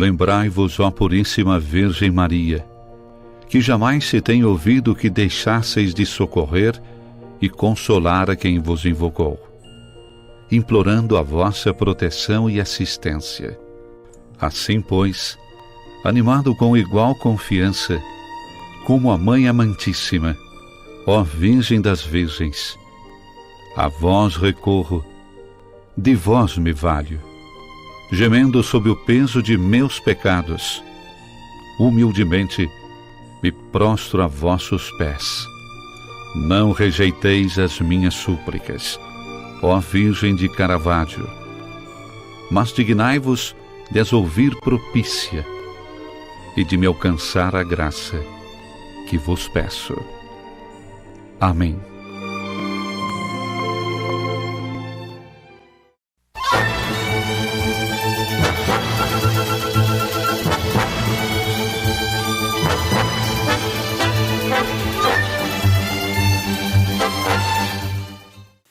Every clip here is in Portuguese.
Lembrai-vos, ó Puríssima Virgem Maria, que jamais se tem ouvido que deixasseis de socorrer e consolar a quem vos invocou, implorando a vossa proteção e assistência. Assim, pois, animado com igual confiança, como a Mãe Amantíssima, ó Virgem das Virgens, a vós recorro, de vós me valho, gemendo sob o peso de meus pecados, humildemente me prostro a vossos pés. Não rejeiteis as minhas súplicas, ó Virgem de Caravaggio, mas dignai-vos de as ouvir propícia e de me alcançar a graça que vos peço. Amém.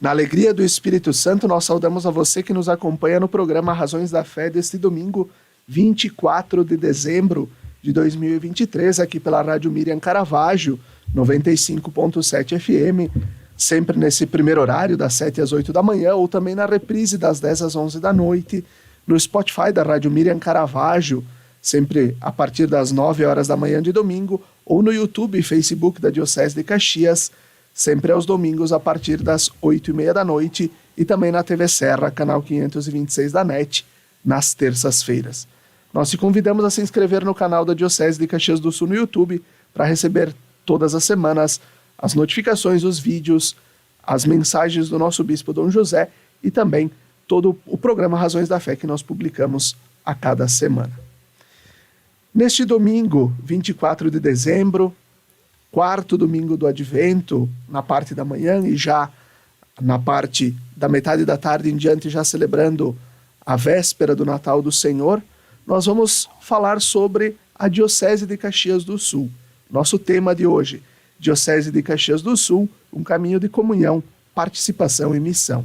Na alegria do Espírito Santo, nós saudamos a você que nos acompanha no programa Razões da Fé deste domingo, 24 de dezembro de 2023, aqui pela Rádio Miriam Caravaggio, 95.7 FM, sempre nesse primeiro horário, das 7 às 8 da manhã, ou também na reprise das 10 às 11 da noite, no Spotify da Rádio Miriam Caravaggio, sempre a partir das 9 horas da manhã de domingo, ou no YouTube e Facebook da Diocese de Caxias, sempre aos domingos a partir das 8h30 da noite, e também na TV Serra, canal 526 da NET, nas terças-feiras. Nós te convidamos a se inscrever no canal da Diocese de Caxias do Sul no YouTube para receber todas as semanas as notificações, os vídeos, as mensagens do nosso Bispo Dom José e também todo o programa Razões da Fé que nós publicamos a cada semana. Neste domingo, 24 de dezembro, quarto domingo do Advento, na parte da manhã e já na parte da metade da tarde em diante, já celebrando a véspera do Natal do Senhor, nós vamos falar sobre a Diocese de Caxias do Sul. Nosso tema de hoje, Diocese de Caxias do Sul, um caminho de comunhão, participação e missão.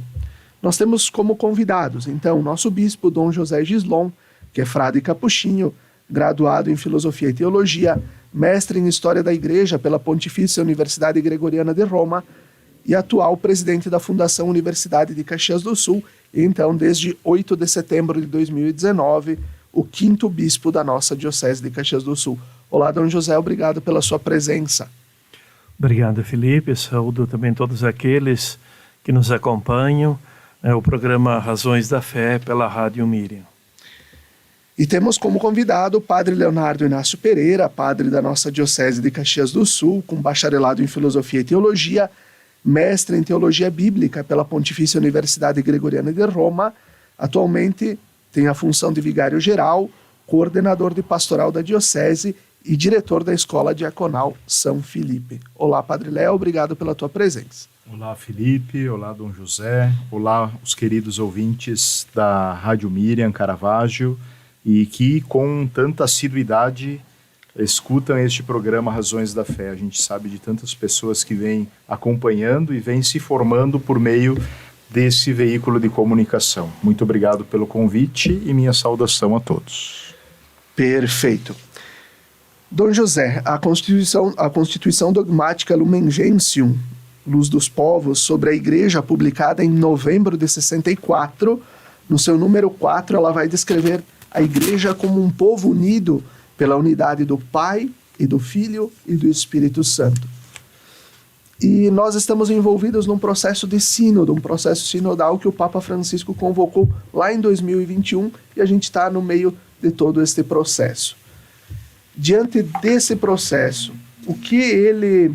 Nós temos como convidados, então, nosso bispo Dom José Gislon, que é frade capuchinho, graduado em Filosofia e Teologia, mestre em História da Igreja pela Pontifícia Universidade Gregoriana de Roma e atual presidente da Fundação Universidade de Caxias do Sul, e então, desde 8 de setembro de 2019, o quinto bispo da nossa Diocese de Caxias do Sul. Olá, Dom José, obrigado pela sua presença. Obrigado, Felipe. Saúdo também todos aqueles que nos acompanham, o programa Razões da Fé pela Rádio Miriam. E temos como convidado o Padre Leonardo Inácio Pereira, padre da nossa Diocese de Caxias do Sul, com bacharelado em Filosofia e Teologia, mestre em Teologia Bíblica pela Pontifícia Universidade Gregoriana de Roma. Atualmente tem a função de vigário-geral, coordenador de pastoral da Diocese e diretor da Escola Diaconal São Felipe. Olá, Padre Léo, obrigado pela tua presença. Olá, Felipe, olá, Dom José, olá, os queridos ouvintes da Rádio Miriam Caravaggio, e que com tanta assiduidade escutam este programa Razões da Fé. A gente sabe de tantas pessoas que vêm acompanhando e vêm se formando por meio desse veículo de comunicação. Muito obrigado pelo convite e minha saudação a todos. Perfeito. Dom José, a Constituição Dogmática Lumen Gentium, Luz dos Povos, sobre a Igreja, publicada em novembro de 64, no seu número 4, ela vai descrever a Igreja como um povo unido pela unidade do Pai e do Filho e do Espírito Santo. E nós estamos envolvidos num processo de sínodo, um processo sinodal que o Papa Francisco convocou lá em 2021 e a gente está no meio de todo este processo. Diante desse processo, o que ele,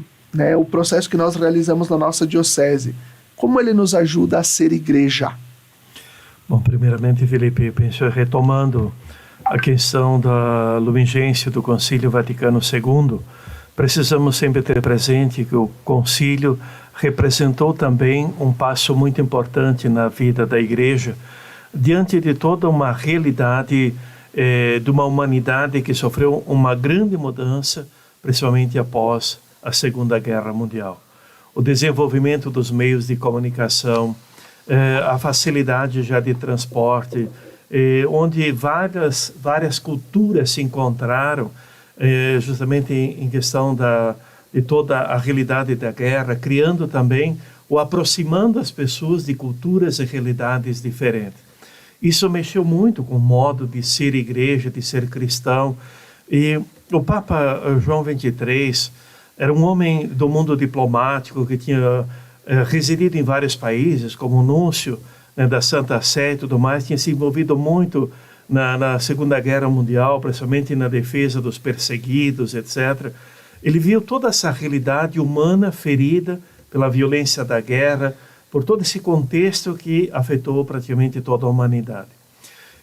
o processo que nós realizamos na nossa diocese, como ele nos ajuda a ser igreja? Bom, primeiramente, Felipe, eu penso retomando a questão da lumingência do Concílio Vaticano II, precisamos sempre ter presente que o Concílio representou também um passo muito importante na vida da Igreja, diante de toda uma realidade de uma humanidade que sofreu uma grande mudança, principalmente após a Segunda Guerra Mundial. O desenvolvimento dos meios de comunicação, a facilidade já de transporte, onde várias culturas se encontraram, justamente em questão de toda a realidade da guerra, criando também ou aproximando as pessoas de culturas e realidades diferentes. Isso mexeu muito com o modo de ser igreja, de ser cristão. E o Papa João XXIII era um homem do mundo diplomático que tinha residido em vários países, como núncio, né, da Santa Sé e tudo mais, tinha se envolvido muito na Segunda Guerra Mundial, principalmente na defesa dos perseguidos, etc. Ele viu toda essa realidade humana ferida pela violência da guerra, por todo esse contexto que afetou praticamente toda a humanidade.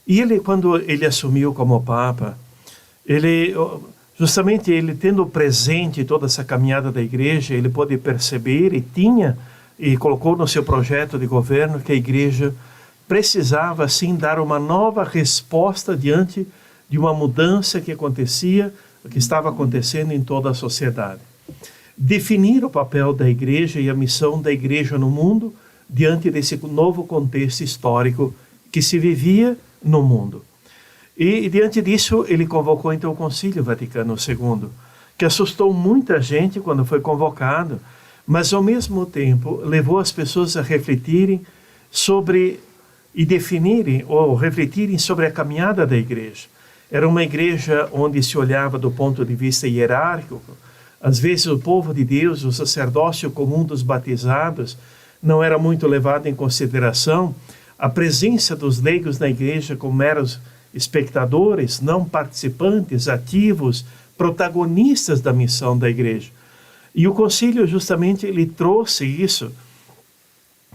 E ele, quando ele assumiu como Papa, justamente ele tendo presente toda essa caminhada da igreja, ele pôde perceber e colocou no seu projeto de governo que a igreja precisava, sim, dar uma nova resposta diante de uma mudança que estava acontecendo em toda a sociedade. Definir o papel da igreja e a missão da igreja no mundo diante desse novo contexto histórico que se vivia no mundo. E diante disso, ele convocou então o Concílio Vaticano II, que assustou muita gente quando foi convocado, mas ao mesmo tempo levou as pessoas a refletirem sobre e definirem ou refletirem sobre a caminhada da igreja. Era uma igreja onde se olhava do ponto de vista hierárquico. Às vezes o povo de Deus, o sacerdócio comum dos batizados, não era muito levado em consideração. A presença dos leigos na igreja como meros espectadores, não participantes, ativos, protagonistas da missão da igreja. E o concílio justamente ele trouxe isso,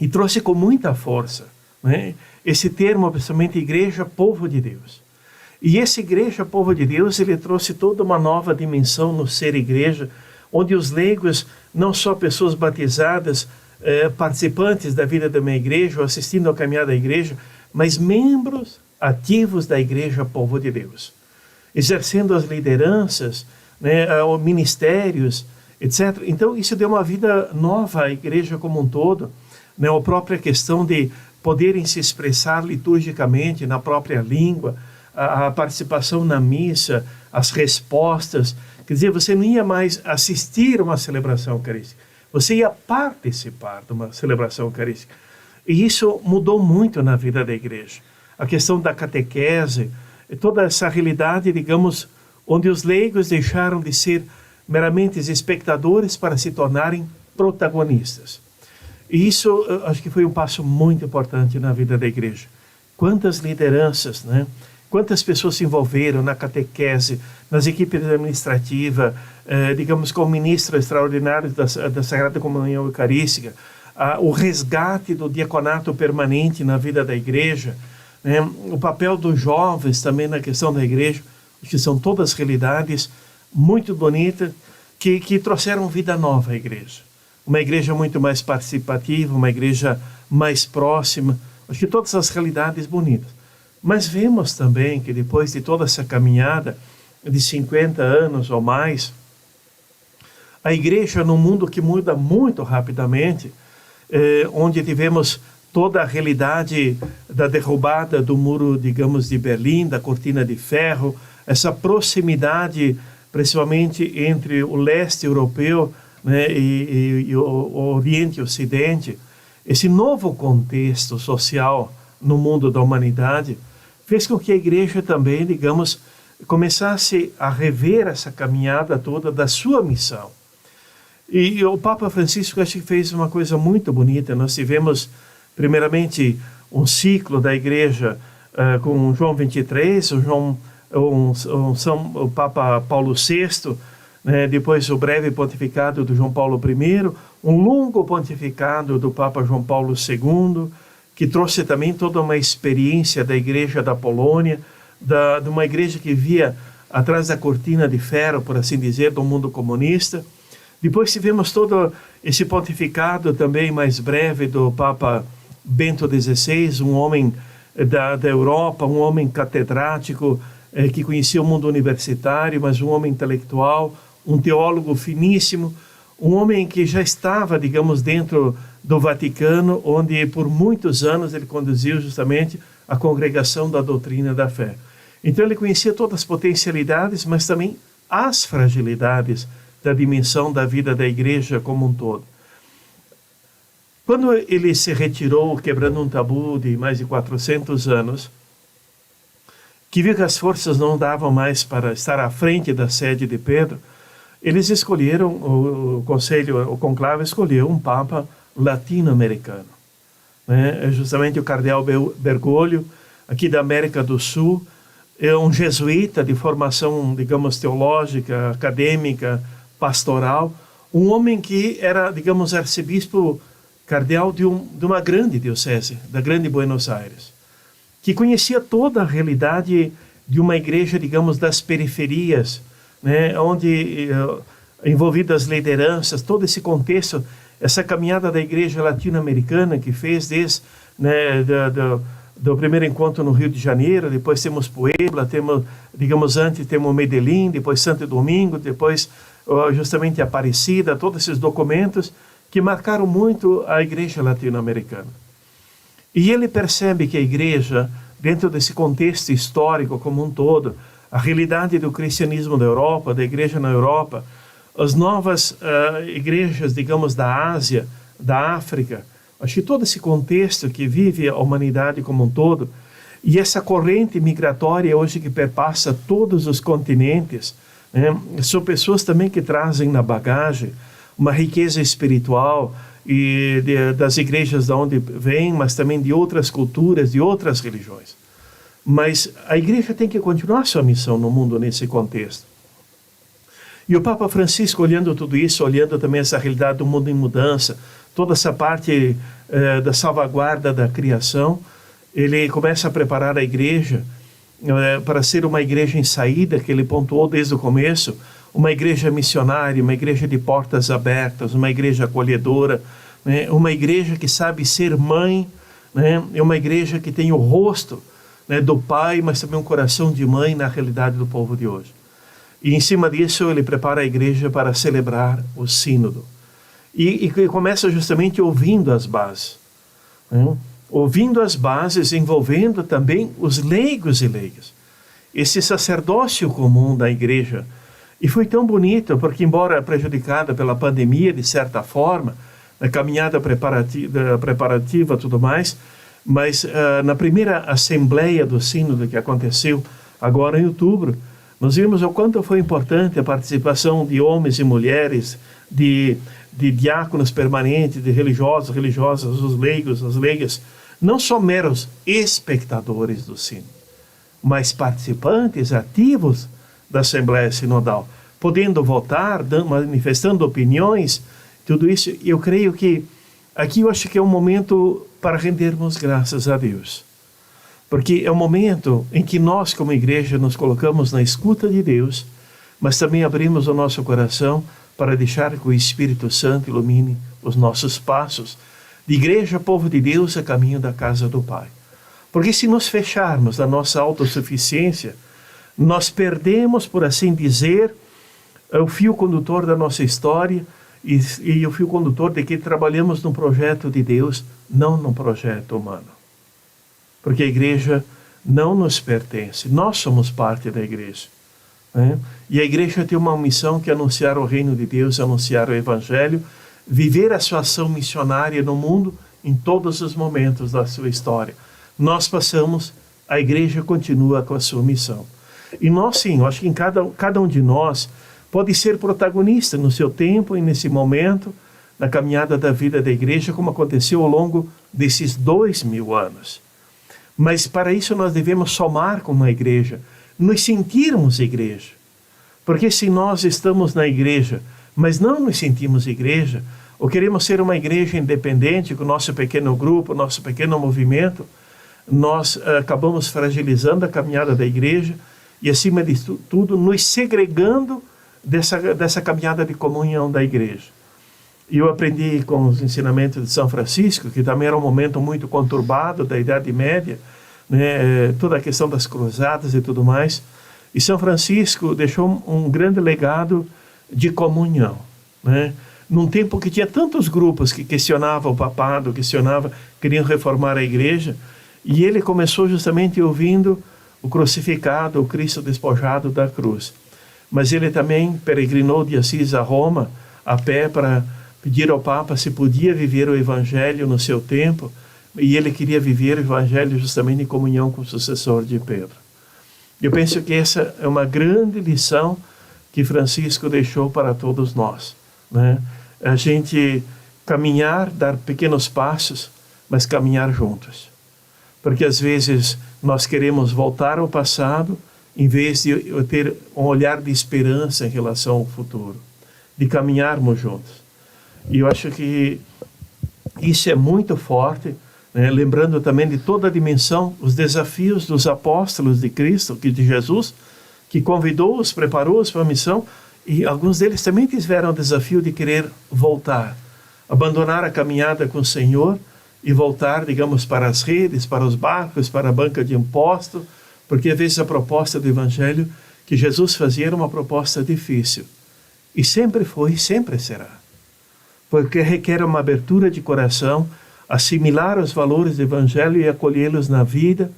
e trouxe com muita força, né? Esse termo, principalmente igreja, povo de Deus. E essa igreja, povo de Deus, ele trouxe toda uma nova dimensão no ser igreja, onde os leigos, não só pessoas batizadas, participantes da vida da minha igreja, ou assistindo à caminhada da igreja, mas membros ativos da igreja, povo de Deus, exercendo as lideranças, né, ministérios, etc. Então, isso deu uma vida nova à igreja como um todo, né, a própria questão de poderem se expressar liturgicamente na própria língua, a participação na missa, as respostas. Quer dizer, você não ia mais assistir a uma celebração eucarística, você ia participar de uma celebração eucarística. E isso mudou muito na vida da igreja. A questão da catequese, toda essa realidade, digamos, onde os leigos deixaram de ser meramente espectadores para se tornarem protagonistas. E isso, acho que foi um passo muito importante na vida da igreja. Quantas lideranças, né? Quantas pessoas se envolveram na catequese, nas equipes administrativas, digamos, como ministro extraordinário da Sagrada Comunhão Eucarística, o resgate do diaconato permanente na vida da igreja, né? O papel dos jovens também na questão da igreja, que são todas realidades muito bonitas, que trouxeram vida nova à igreja. Uma igreja muito mais participativa, uma igreja mais próxima, acho que todas as realidades bonitas. Mas vemos também que depois de toda essa caminhada de 50 anos ou mais, a igreja num mundo que muda muito rapidamente, onde tivemos toda a realidade da derrubada do muro, digamos, de Berlim, da cortina de ferro, essa proximidade, principalmente entre o leste europeu, né, e o Oriente e o Ocidente, esse novo contexto social no mundo da humanidade, fez com que a igreja também, digamos, começasse a rever essa caminhada toda da sua missão. E o Papa Francisco, acho que fez uma coisa muito bonita. Nós tivemos, primeiramente, um ciclo da igreja com João XXIII, o Papa Paulo VI, né, depois o breve pontificado do João Paulo I, um longo pontificado do Papa João Paulo II, que trouxe também toda uma experiência da igreja da Polônia, de uma igreja que via atrás da cortina de ferro, por assim dizer, do mundo comunista. Depois tivemos todo esse pontificado também mais breve do Papa Bento XVI, um homem da Europa, um homem catedrático, que conhecia o mundo universitário, mas um homem intelectual, um teólogo finíssimo, um homem que já estava, digamos, dentro do Vaticano, onde por muitos anos ele conduziu justamente a congregação da doutrina da fé. Então ele conhecia todas as potencialidades, mas também as fragilidades da dimensão da vida da igreja como um todo. Quando ele se retirou, quebrando um tabu de mais de 400 anos, que viu que as forças não davam mais para estar à frente da sede de Pedro, eles escolheram, o conclave escolheu um papa latino-americano. É justamente o cardeal Bergoglio, aqui da América do Sul, é um jesuíta de formação, digamos, teológica, acadêmica, pastoral, um homem que era, digamos, arcebispo cardeal de uma grande diocese, da grande Buenos Aires, que conhecia toda a realidade de uma igreja, digamos, das periferias, né, onde envolvidas lideranças, todo esse contexto, essa caminhada da igreja latino-americana que fez desde, né, do primeiro encontro no Rio de Janeiro, depois temos Puebla, temos, digamos, antes temos Medellín, depois Santo Domingo, depois justamente Aparecida, todos esses documentos que marcaram muito a igreja latino-americana. E ele percebe que a igreja, dentro desse contexto histórico como um todo, a realidade do cristianismo da Europa, da igreja na Europa, as novas igrejas, digamos, da Ásia, da África, acho que todo esse contexto que vive a humanidade como um todo, e essa corrente migratória hoje que perpassa todos os continentes, né, são pessoas também que trazem na bagagem uma riqueza espiritual e das igrejas de onde vêm, mas também de outras culturas, de outras religiões. Mas a igreja tem que continuar sua missão no mundo nesse contexto. E o Papa Francisco, olhando tudo isso, olhando também essa realidade do mundo em mudança, toda essa parte da salvaguarda da criação, ele começa a preparar a igreja para ser uma igreja em saída, que ele pontuou desde o começo, uma igreja missionária, uma igreja de portas abertas, uma igreja acolhedora, né? Uma igreja que sabe ser mãe, né? É uma igreja que tem o rosto, né, do pai, mas também um coração de mãe na realidade do povo de hoje. E em cima disso ele prepara a igreja para celebrar o sínodo. E começa justamente ouvindo as bases. Né? Ouvindo as bases, envolvendo também os leigos e leigas. Esse sacerdócio comum da igreja. E foi tão bonito, porque embora prejudicada pela pandemia, de certa forma, na caminhada preparativa e tudo mais, mas na primeira assembleia do sínodo que aconteceu agora em outubro, nós vimos o quanto foi importante a participação de homens e mulheres, de diáconos permanentes, de religiosos, religiosas, os leigos, as leigas, não só meros espectadores do sínodo, mas participantes ativos da Assembleia Sinodal, podendo votar, manifestando opiniões, tudo isso. Eu creio que aqui eu acho que é um momento para rendermos graças a Deus. Porque é um momento em que nós, como igreja, nos colocamos na escuta de Deus, mas também abrimos o nosso coração para deixar que o Espírito Santo ilumine os nossos passos de igreja, povo de Deus, a caminho da casa do Pai. Porque se nos fecharmos na nossa autossuficiência, nós perdemos, por assim dizer, o fio condutor da nossa história e o fio condutor de que trabalhamos num projeto de Deus, não num projeto humano. Porque a igreja não nos pertence, nós somos parte da igreja. Né? E a igreja tem uma missão que é anunciar o reino de Deus, anunciar o evangelho, viver a sua ação missionária no mundo em todos os momentos da sua história. Nós passamos, a igreja continua com a sua missão. E nós sim, eu acho que em cada um de nós pode ser protagonista no seu tempo e nesse momento, na caminhada da vida da igreja, como aconteceu ao longo desses 2000 anos. Mas para isso nós devemos somar com a igreja, nos sentirmos igreja. Porque se nós estamos na igreja, mas não nos sentimos igreja, ou queremos ser uma igreja independente com o nosso pequeno grupo, nosso pequeno movimento, nós acabamos fragilizando a caminhada da igreja e, acima de tudo, nos segregando dessa caminhada de comunhão da igreja. E eu aprendi com os ensinamentos de São Francisco, que também era um momento muito conturbado da Idade Média, né, toda a questão das cruzadas e tudo mais. E São Francisco deixou um grande legado de comunhão, né? Num tempo que tinha tantos grupos que questionavam o papado, queriam reformar a igreja, E ele começou justamente ouvindo o crucificado, o Cristo despojado da cruz. Mas ele também peregrinou de Assis a Roma, a pé, para pedir ao Papa se podia viver o Evangelho no seu tempo, e ele queria viver o Evangelho justamente em comunhão com o sucessor de Pedro. Eu penso que essa é uma grande lição que Francisco deixou para todos nós, né? A gente caminhar, dar pequenos passos, mas caminhar juntos. Porque às vezes nós queremos voltar ao passado, em vez de ter um olhar de esperança em relação ao futuro, de caminharmos juntos. E eu acho que isso é muito forte, né? Lembrando também de toda a dimensão, os desafios dos apóstolos de Cristo, de Jesus, que convidou-os, preparou-os para a missão, e alguns deles também tiveram o desafio de querer voltar, abandonar a caminhada com o Senhor e voltar, digamos, para as redes, para os barcos, para a banca de impostos, porque às vezes a proposta do Evangelho que Jesus fazia era uma proposta difícil. E sempre foi e sempre será. Porque requer uma abertura de coração, assimilar os valores do Evangelho e acolhê-los na vida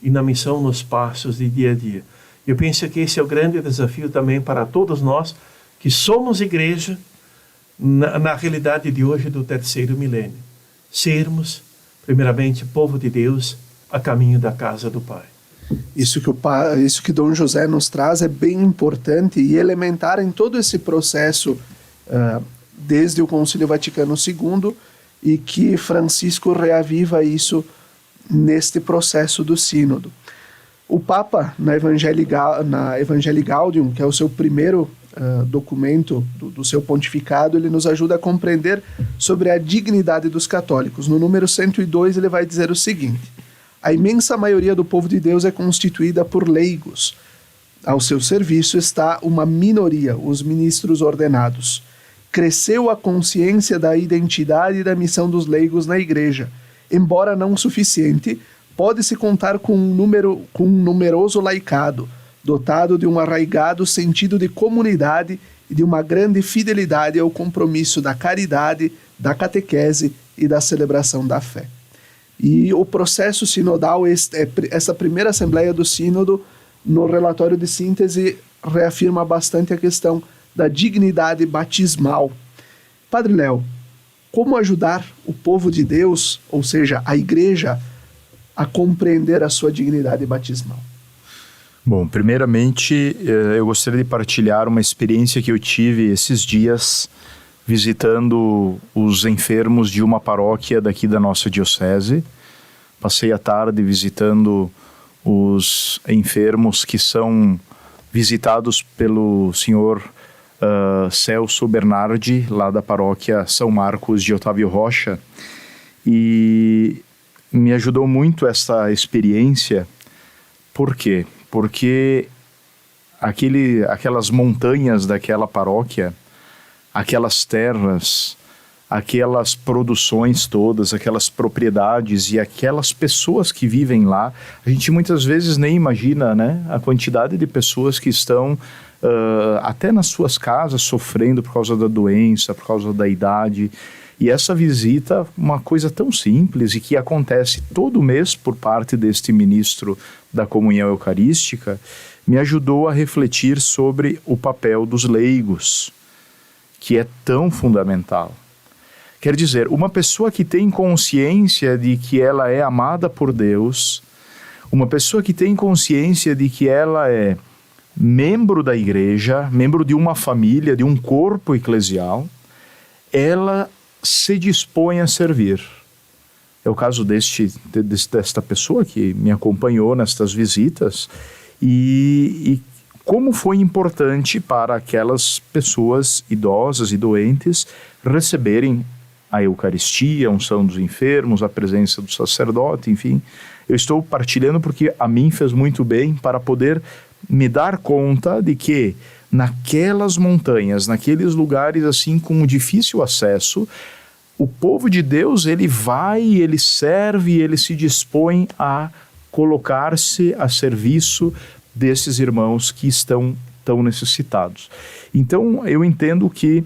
e na missão, nos passos de dia a dia. Eu penso que esse é o grande desafio também para todos nós, que somos igreja, na realidade de hoje do terceiro milênio. Sermos, primeiramente, povo de Deus, a caminho da casa do Pai. Isso que Dom José nos traz é bem importante e elementar em todo esse processo, desde o Concílio Vaticano II, e que Francisco reaviva isso neste processo do sínodo. O Papa, na Evangelii Gaudium, que é o seu primeiro documento do seu pontificado, ele nos ajuda a compreender sobre a dignidade dos católicos. No número 102 ele vai dizer o seguinte: a imensa maioria do povo de Deus é constituída por leigos. Ao seu serviço está uma minoria, os ministros ordenados. Cresceu a consciência da identidade e da missão dos leigos na igreja. Embora não suficiente, pode-se contar com um numeroso laicado, dotado de um arraigado sentido de comunidade e de uma grande fidelidade ao compromisso da caridade, da catequese e da celebração da fé. E o processo sinodal, essa primeira assembleia do sínodo, no relatório de síntese, reafirma bastante a questão da dignidade batismal. Padre Léo, como ajudar o povo de Deus, ou seja, a igreja, a compreender a sua dignidade batismal? Bom, primeiramente, eu gostaria de partilhar uma experiência que eu tive esses dias visitando os enfermos de uma paróquia daqui da nossa diocese. Passei a tarde visitando os enfermos que são visitados pelo senhor Celso Bernardi, lá da paróquia São Marcos de Otávio Rocha, e me ajudou muito essa experiência. Por quê? Porque aquelas montanhas daquela paróquia, aquelas terras, aquelas produções todas, aquelas propriedades e aquelas pessoas que vivem lá, a gente muitas vezes nem imagina, né, a quantidade de pessoas que estão até nas suas casas sofrendo por causa da doença, por causa da idade. E essa visita, uma coisa tão simples e que acontece todo mês por parte deste ministro da comunhão eucarística, me ajudou a refletir sobre o papel dos leigos, que é tão fundamental. Quer dizer, uma pessoa que tem consciência de que ela é amada por Deus, uma pessoa que tem consciência de que ela é membro da igreja, membro de uma família, de um corpo eclesial, ela se dispõe a servir. É o caso desta pessoa que me acompanhou nestas visitas e como foi importante para aquelas pessoas idosas e doentes receberem a Eucaristia, a unção dos enfermos, a presença do sacerdote, enfim. Eu estou partilhando porque a mim fez muito bem para poder me dar conta de que naquelas montanhas, naqueles lugares assim com difícil acesso, o povo de Deus, ele vai, ele serve, ele se dispõe a colocar-se a serviço desses irmãos que estão tão necessitados. Então, eu entendo que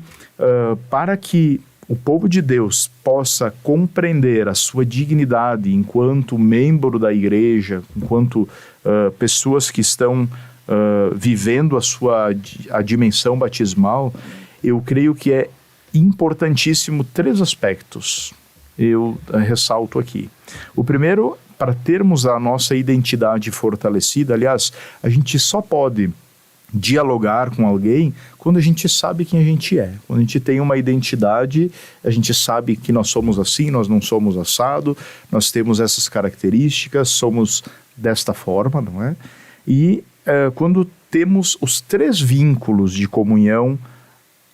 para que o povo de Deus possa compreender a sua dignidade enquanto membro da igreja, enquanto pessoas que estão vivendo a dimensão batismal, eu creio que é importantíssimo 3 aspectos. Eu ressalto aqui. O primeiro, para termos a nossa identidade fortalecida, aliás, a gente só pode dialogar com alguém quando a gente sabe quem a gente é. Quando a gente tem uma identidade, a gente sabe que nós somos assim, nós não somos assado, nós temos essas características, somos desta forma, não é? E quando temos os 3 vínculos de comunhão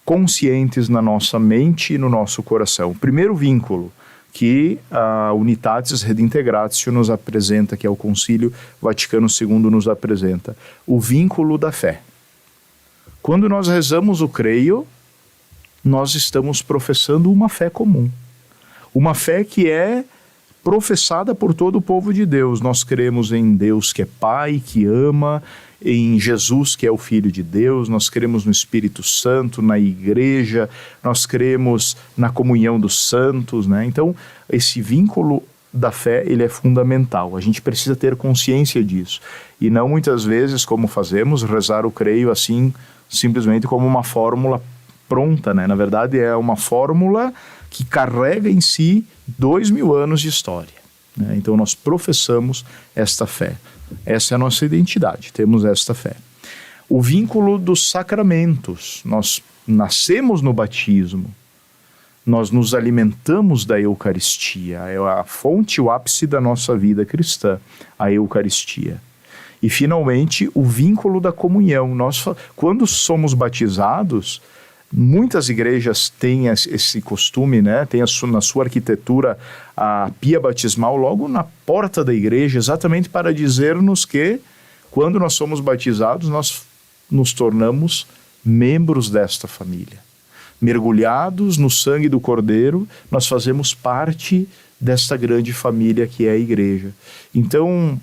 conscientes na nossa mente e no nosso coração. O primeiro vínculo que a Unitatis Redintegratio nos apresenta, que é o Concílio Vaticano II nos apresenta, o vínculo da fé. Quando nós rezamos o creio, nós estamos professando uma fé comum. Uma fé que é professada por todo o povo de Deus. Nós cremos em Deus que é Pai, que ama, em Jesus que é o Filho de Deus, nós cremos no Espírito Santo, na igreja, nós cremos na comunhão dos santos, né? Então, esse vínculo da fé, ele é fundamental. A gente precisa ter consciência disso. E não muitas vezes, como fazemos, rezar o creio assim, simplesmente como uma fórmula pronta, né? Na verdade, é uma fórmula que carrega em si 2000 anos de história, né? Então, nós professamos esta fé. Essa é a nossa identidade, temos esta fé. O vínculo dos sacramentos. Nós nascemos no batismo, nós nos alimentamos da Eucaristia, é a fonte, o ápice da nossa vida cristã, a Eucaristia. E, finalmente, o vínculo da comunhão. Nós, quando somos batizados, muitas igrejas têm esse costume, né? Tem na sua arquitetura a pia batismal logo na porta da igreja, exatamente para dizer-nos que, quando nós somos batizados, nós nos tornamos membros desta família. Mergulhados no sangue do Cordeiro, nós fazemos parte desta grande família que é a igreja. Então,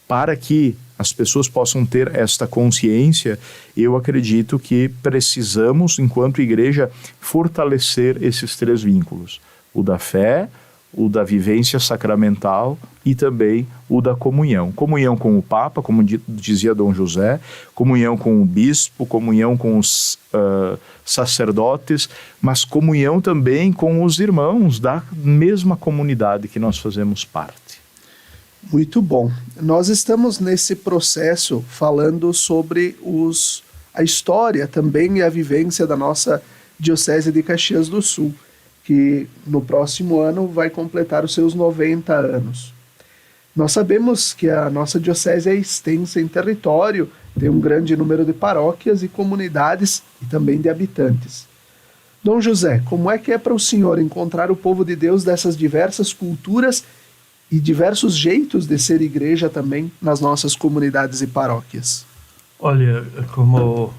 para que as pessoas possam ter esta consciência, eu acredito que precisamos, enquanto igreja, fortalecer esses 3 vínculos. O da fé, o da vivência sacramental e também o da comunhão. Comunhão com o Papa, como dizia Dom José, comunhão com o bispo, comunhão com os sacerdotes, mas comunhão também com os irmãos da mesma comunidade que nós fazemos parte. Muito bom. Nós estamos nesse processo falando sobre a história também e a vivência da nossa Diocese de Caxias do Sul, que no próximo ano vai completar os seus 90 anos. Nós sabemos que a nossa Diocese é extensa em território, tem um grande número de paróquias e comunidades e também de habitantes. Dom José, como é que é para o senhor encontrar o povo de Deus dessas diversas culturas e diversos jeitos de ser igreja também nas nossas comunidades e paróquias? Olha, como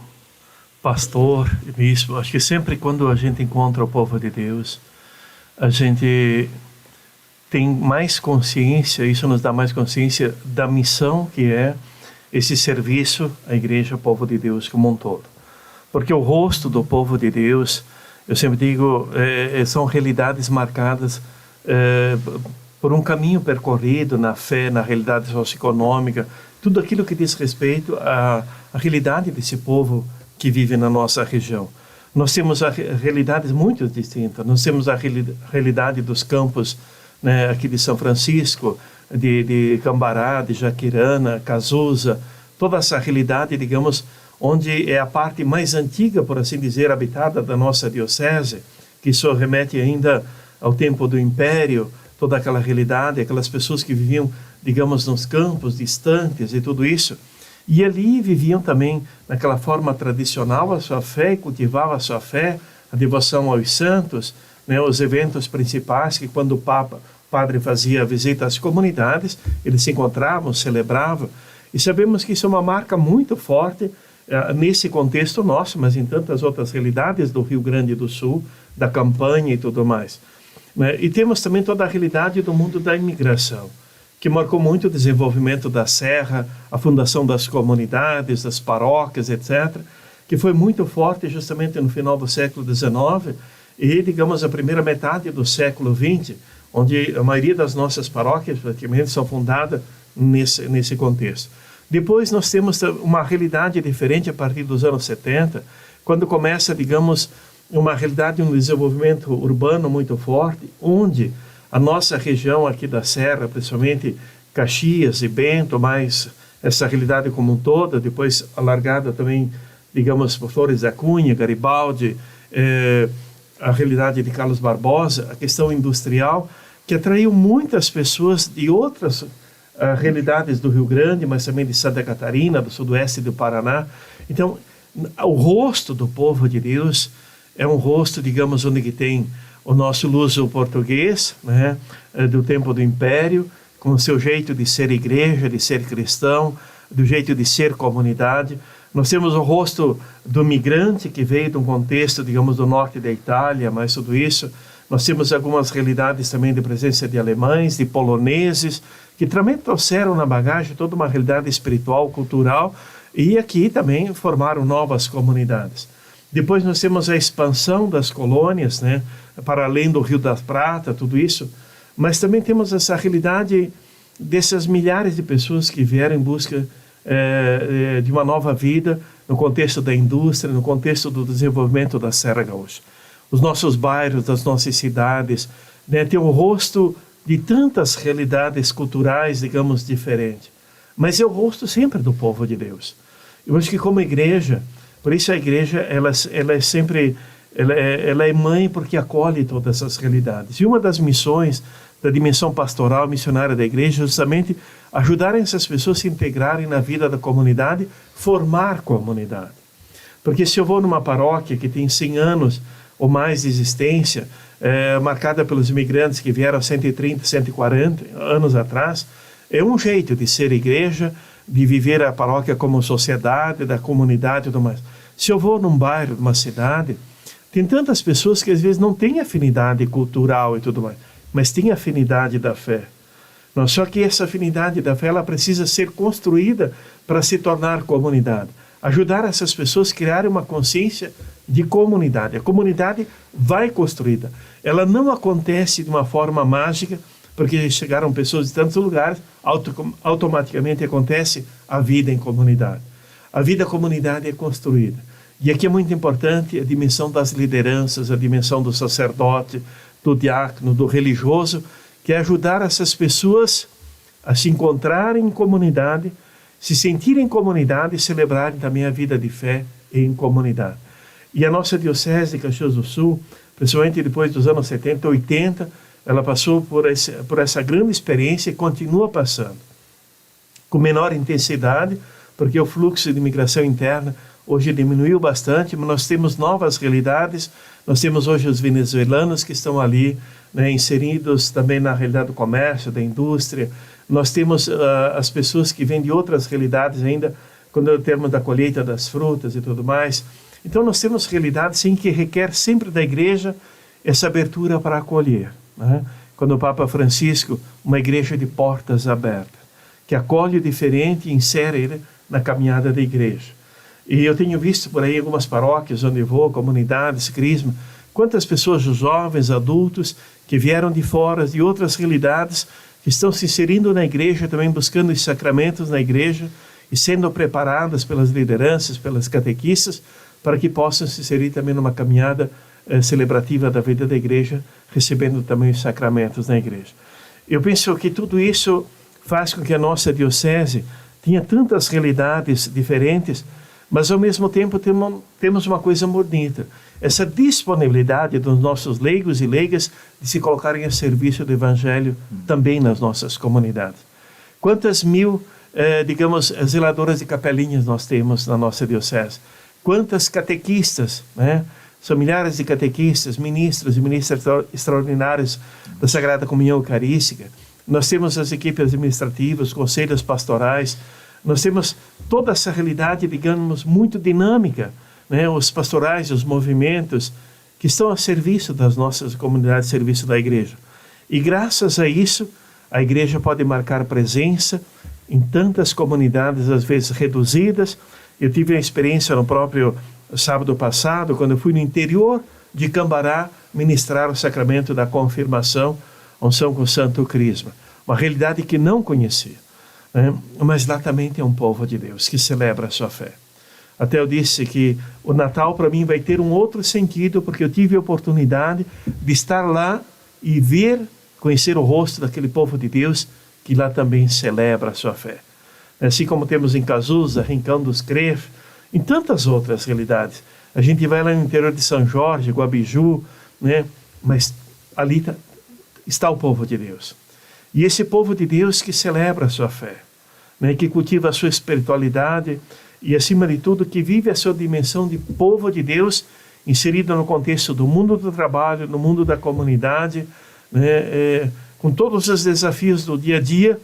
pastor e bispo, acho que sempre quando a gente encontra o povo de Deus, a gente tem mais consciência, isso nos dá mais consciência da missão que é esse serviço à igreja, ao povo de Deus como um todo. Porque o rosto do povo de Deus, eu sempre digo, são realidades marcadas por um caminho percorrido na fé, na realidade socioeconômica, tudo aquilo que diz respeito à realidade desse povo que vive na nossa região. Nós temos realidades muito distintas. Nós temos a realidade dos campos, né, aqui de São Francisco, de Cambará, de Jaquirana, Casusa, toda essa realidade, digamos, onde é a parte mais antiga, por assim dizer, habitada da nossa diocese, que isso remete ainda ao tempo do Império, toda aquela realidade, aquelas pessoas que viviam, digamos, nos campos distantes e tudo isso. E ali viviam também, naquela forma tradicional, a sua fé e cultivavam a sua fé, a devoção aos santos, né, os eventos principais que quando o padre fazia a visita às comunidades, eles se encontravam, celebravam. E sabemos que isso é uma marca muito forte nesse contexto nosso, mas em tantas outras realidades do Rio Grande do Sul, da campanha e tudo mais. E temos também toda a realidade do mundo da imigração, que marcou muito o desenvolvimento da Serra, a fundação das comunidades, das paróquias, etc., que foi muito forte justamente no final do século XIX e, digamos, a primeira metade do século XX, onde a maioria das nossas paróquias praticamente são fundadas nesse contexto. Depois nós temos uma realidade diferente a partir dos anos 70, quando começa, digamos, uma realidade, um desenvolvimento urbano muito forte, onde a nossa região aqui da Serra, principalmente Caxias e Bento, mais essa realidade como um todo, depois alargada também, digamos, por Flores da Cunha, Garibaldi, a realidade de Carlos Barbosa, a questão industrial, que atraiu muitas pessoas de outras realidades do Rio Grande, mas também de Santa Catarina, do sudoeste do Paraná. Então, o rosto do povo de Deus é um rosto, digamos, onde que tem o nosso luso português, né, do tempo do Império, com o seu jeito de ser igreja, de ser cristão, do jeito de ser comunidade. Nós temos o rosto do migrante que veio de um contexto, digamos, do norte da Itália, mas tudo isso. Nós temos algumas realidades também de presença de alemães, de poloneses, que também trouxeram na bagagem toda uma realidade espiritual, cultural, e aqui também formaram novas comunidades. Depois nós temos a expansão das colônias, né, para além do Rio da Prata, tudo isso, mas também temos essa realidade dessas milhares de pessoas que vieram em busca de uma nova vida no contexto da indústria, no contexto do desenvolvimento da Serra Gaúcha. Os nossos bairros, das nossas cidades, né, têm um rosto de tantas realidades culturais, digamos, diferentes. Mas é o rosto sempre do povo de Deus. Eu acho que como igreja, por isso a igreja, ela é sempre, ela é mãe porque acolhe todas essas realidades. E uma das missões da dimensão pastoral, missionária da igreja, é justamente ajudar essas pessoas a se integrarem na vida da comunidade, formar comunidade. Porque se eu vou numa paróquia que tem 100 anos ou mais de existência, marcada pelos imigrantes que vieram 130, 140 anos atrás, é um jeito de ser igreja, de viver a paróquia como sociedade, da comunidade e tudo mais. Se eu vou num bairro, numa cidade, tem tantas pessoas que às vezes não têm afinidade cultural e tudo mais, mas têm afinidade da fé. Não, só que essa afinidade da fé, ela precisa ser construída para se tornar comunidade. Ajudar essas pessoas a criarem uma consciência de comunidade. A comunidade vai construída. Ela não acontece de uma forma mágica, porque chegaram pessoas de tantos lugares, automaticamente acontece a vida em comunidade. A vida comunidade é construída. E aqui é muito importante a dimensão das lideranças, a dimensão do sacerdote, do diácono, do religioso, que é ajudar essas pessoas a se encontrarem em comunidade, se sentirem em comunidade e celebrarem também a vida de fé em comunidade. E a nossa diocese de Caxias do Sul, principalmente depois dos anos 70, 80, ela passou por essa grande experiência e continua passando. Com menor intensidade, porque o fluxo de imigração interna hoje diminuiu bastante, mas nós temos novas realidades. Nós temos hoje os venezuelanos que estão ali, né, inseridos também na realidade do comércio, da indústria. Nós temos as pessoas que vêm de outras realidades ainda, quando é o termo da colheita das frutas e tudo mais. Então nós temos realidades sim, que requer sempre da igreja essa abertura para acolher. Né? Quando o Papa Francisco, uma igreja de portas abertas, que acolhe o diferente e insere ele na caminhada da igreja. E eu tenho visto por aí algumas paróquias onde eu vou, comunidades, crisma, quantas pessoas, jovens, adultos, que vieram de fora, de outras realidades, que estão se inserindo na igreja, também buscando os sacramentos na igreja e sendo preparadas pelas lideranças, pelas catequistas, para que possam se inserir também numa caminhada celebrativa da vida da igreja, recebendo também os sacramentos na igreja. Eu penso que tudo isso faz com que a nossa diocese tenha tantas realidades diferentes, mas ao mesmo tempo temos uma coisa bonita, essa disponibilidade dos nossos leigos e leigas de se colocarem a serviço do Evangelho também nas nossas comunidades. Quantas mil, digamos, zeladoras de capelinhas nós temos na nossa diocese? Quantas catequistas, né? São milhares de catequistas, ministros e ministras extraordinários da Sagrada Comunhão Eucarística. Nós temos as equipes administrativas, conselhos pastorais. Nós temos toda essa realidade, digamos, muito dinâmica, né? Os pastorais, os movimentos que estão a serviço das nossas comunidades, a serviço da igreja. E graças a isso, a igreja pode marcar presença em tantas comunidades, às vezes reduzidas. Eu tive uma experiência no próprio sábado passado, quando eu fui no interior de Cambará ministrar o sacramento da confirmação, unção com o Santo Crisma. Uma realidade que não conhecia, né? Mas lá também tem um povo de Deus que celebra a sua fé. Até eu disse que o Natal para mim vai ter um outro sentido, porque eu tive a oportunidade de estar lá e ver, conhecer o rosto daquele povo de Deus que lá também celebra a sua fé. Assim como temos em Cazuza, Rincão dos Cref, em tantas outras realidades. A gente vai lá no interior de São Jorge, Guabiju, né? Mas ali está o povo de Deus. E esse povo de Deus que celebra a sua fé, né? Que cultiva a sua espiritualidade, e, acima de tudo, que vive a sua dimensão de povo de Deus inserido no contexto do mundo do trabalho, no mundo da comunidade, né? Com todos os desafios do dia a dia,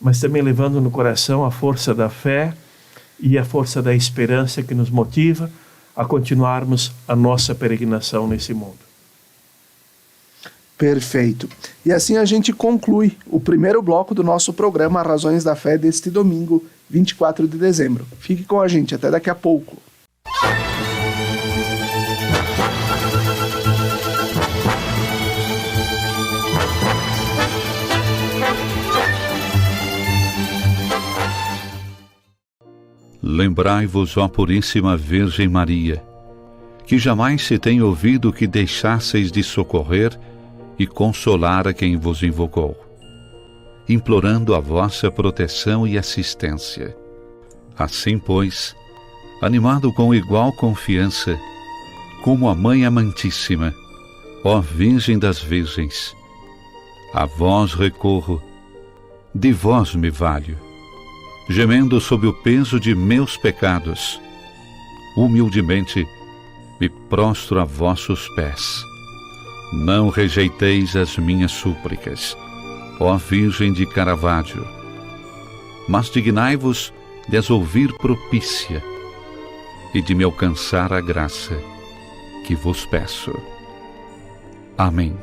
mas também levando no coração a força da fé e a força da esperança que nos motiva a continuarmos a nossa peregrinação nesse mundo. Perfeito. E assim a gente conclui o primeiro bloco do nosso programa Razões da Fé deste domingo, 24 de dezembro. Fique com a gente, até daqui a pouco. Lembrai-vos, ó Puríssima Virgem Maria, que jamais se tem ouvido que deixasseis de socorrer e consolar a quem vos invocou, implorando a vossa proteção e assistência. Assim, pois, animado com igual confiança, como a Mãe Amantíssima, ó Virgem das Virgens, a vós recorro, de vós me valho, gemendo sob o peso de meus pecados, humildemente me prostro a vossos pés. Não rejeiteis as minhas súplicas, ó Virgem de Caravaggio, mas dignai-vos de as ouvir propícia e de me alcançar a graça que vos peço. Amém.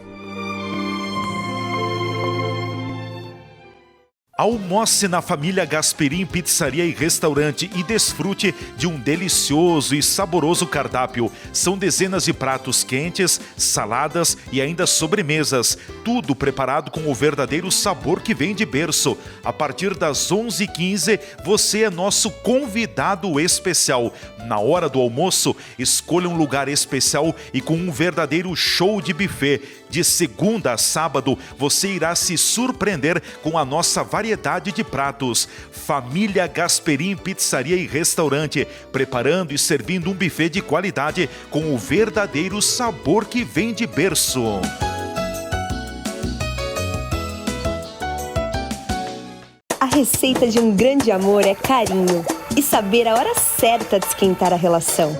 Almoce na família Gasperim Pizzaria e Restaurante e desfrute de um delicioso e saboroso cardápio. São dezenas de pratos quentes, saladas e ainda sobremesas. Tudo preparado com o verdadeiro sabor que vem de berço. A partir das 11h15, você é nosso convidado especial. Na hora do almoço, escolha um lugar especial e com um verdadeiro show de buffet. De segunda a sábado, você irá se surpreender com a nossa variedade de pratos. Família Gasperim Pizzaria e Restaurante, preparando e servindo um buffet de qualidade com o verdadeiro sabor que vem de berço. A receita de um grande amor é carinho e saber a hora certa de esquentar a relação.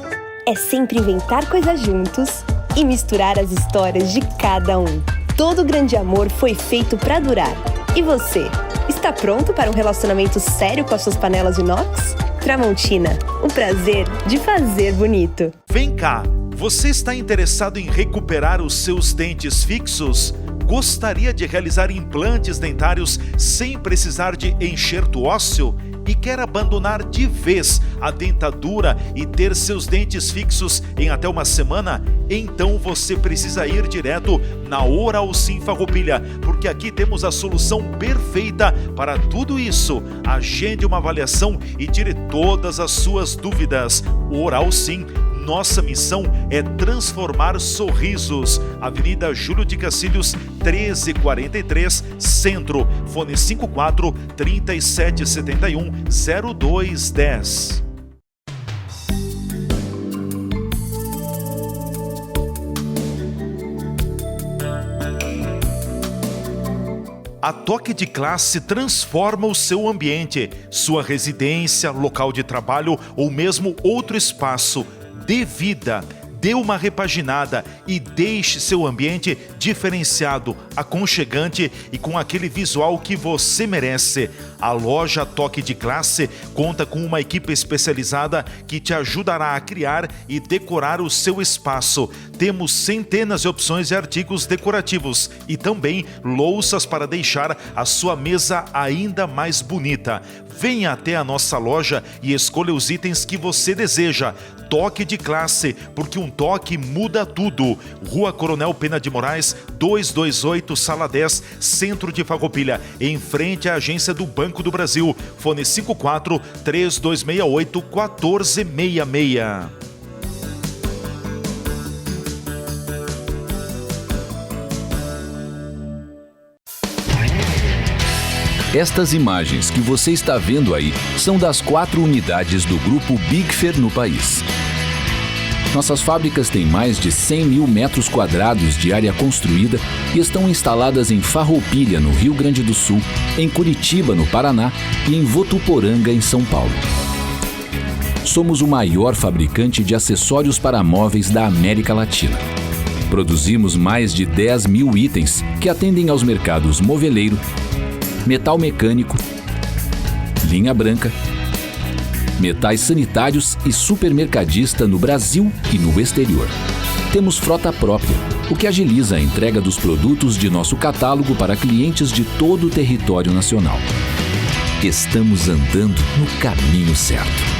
É sempre inventar coisas juntos e misturar as histórias de cada um. Todo grande amor foi feito para durar. E você, está pronto para um relacionamento sério com as suas panelas inox? Tramontina, o prazer de fazer bonito. Vem cá, você está interessado em recuperar os seus dentes fixos? Gostaria de realizar implantes dentários sem precisar de enxerto ósseo? E quer abandonar de vez a dentadura e ter seus dentes fixos em até uma semana? Então você precisa ir direto na Oral Sim Farroupilha, porque aqui temos a solução perfeita para tudo isso. Agende uma avaliação e tire todas as suas dúvidas. Oral Sim. Nossa missão é transformar sorrisos. Avenida Júlio de Cacilhos, 1343, Centro. Fone 54 3771 0210. A Toque de Classe transforma o seu ambiente, sua residência, local de trabalho ou mesmo outro espaço. Dê vida, dê uma repaginada e deixe seu ambiente diferenciado, aconchegante e com aquele visual que você merece. A loja Toque de Classe conta com uma equipe especializada que te ajudará a criar e decorar o seu espaço. Temos centenas de opções de artigos decorativos e também louças para deixar a sua mesa ainda mais bonita. Venha até a nossa loja e escolha os itens que você deseja. Toque de classe, porque um toque muda tudo. Rua Coronel Pena de Moraes, 228, Sala 10, Centro de Farroupilha, em frente à agência do Banco do Brasil. Fone 54-3268-1466. Estas imagens que você está vendo aí são das 4 unidades do Grupo Bigfer no país. Nossas fábricas têm mais de 100 mil metros quadrados de área construída e estão instaladas em Farroupilha, no Rio Grande do Sul, em Curitiba, no Paraná e em Votuporanga, em São Paulo. Somos o maior fabricante de acessórios para móveis da América Latina. Produzimos mais de 10 mil itens que atendem aos mercados moveleiro, metal mecânico, linha branca, metais sanitários e supermercadista no Brasil e no exterior. Temos frota própria, o que agiliza a entrega dos produtos de nosso catálogo para clientes de todo o território nacional. Estamos andando no caminho certo.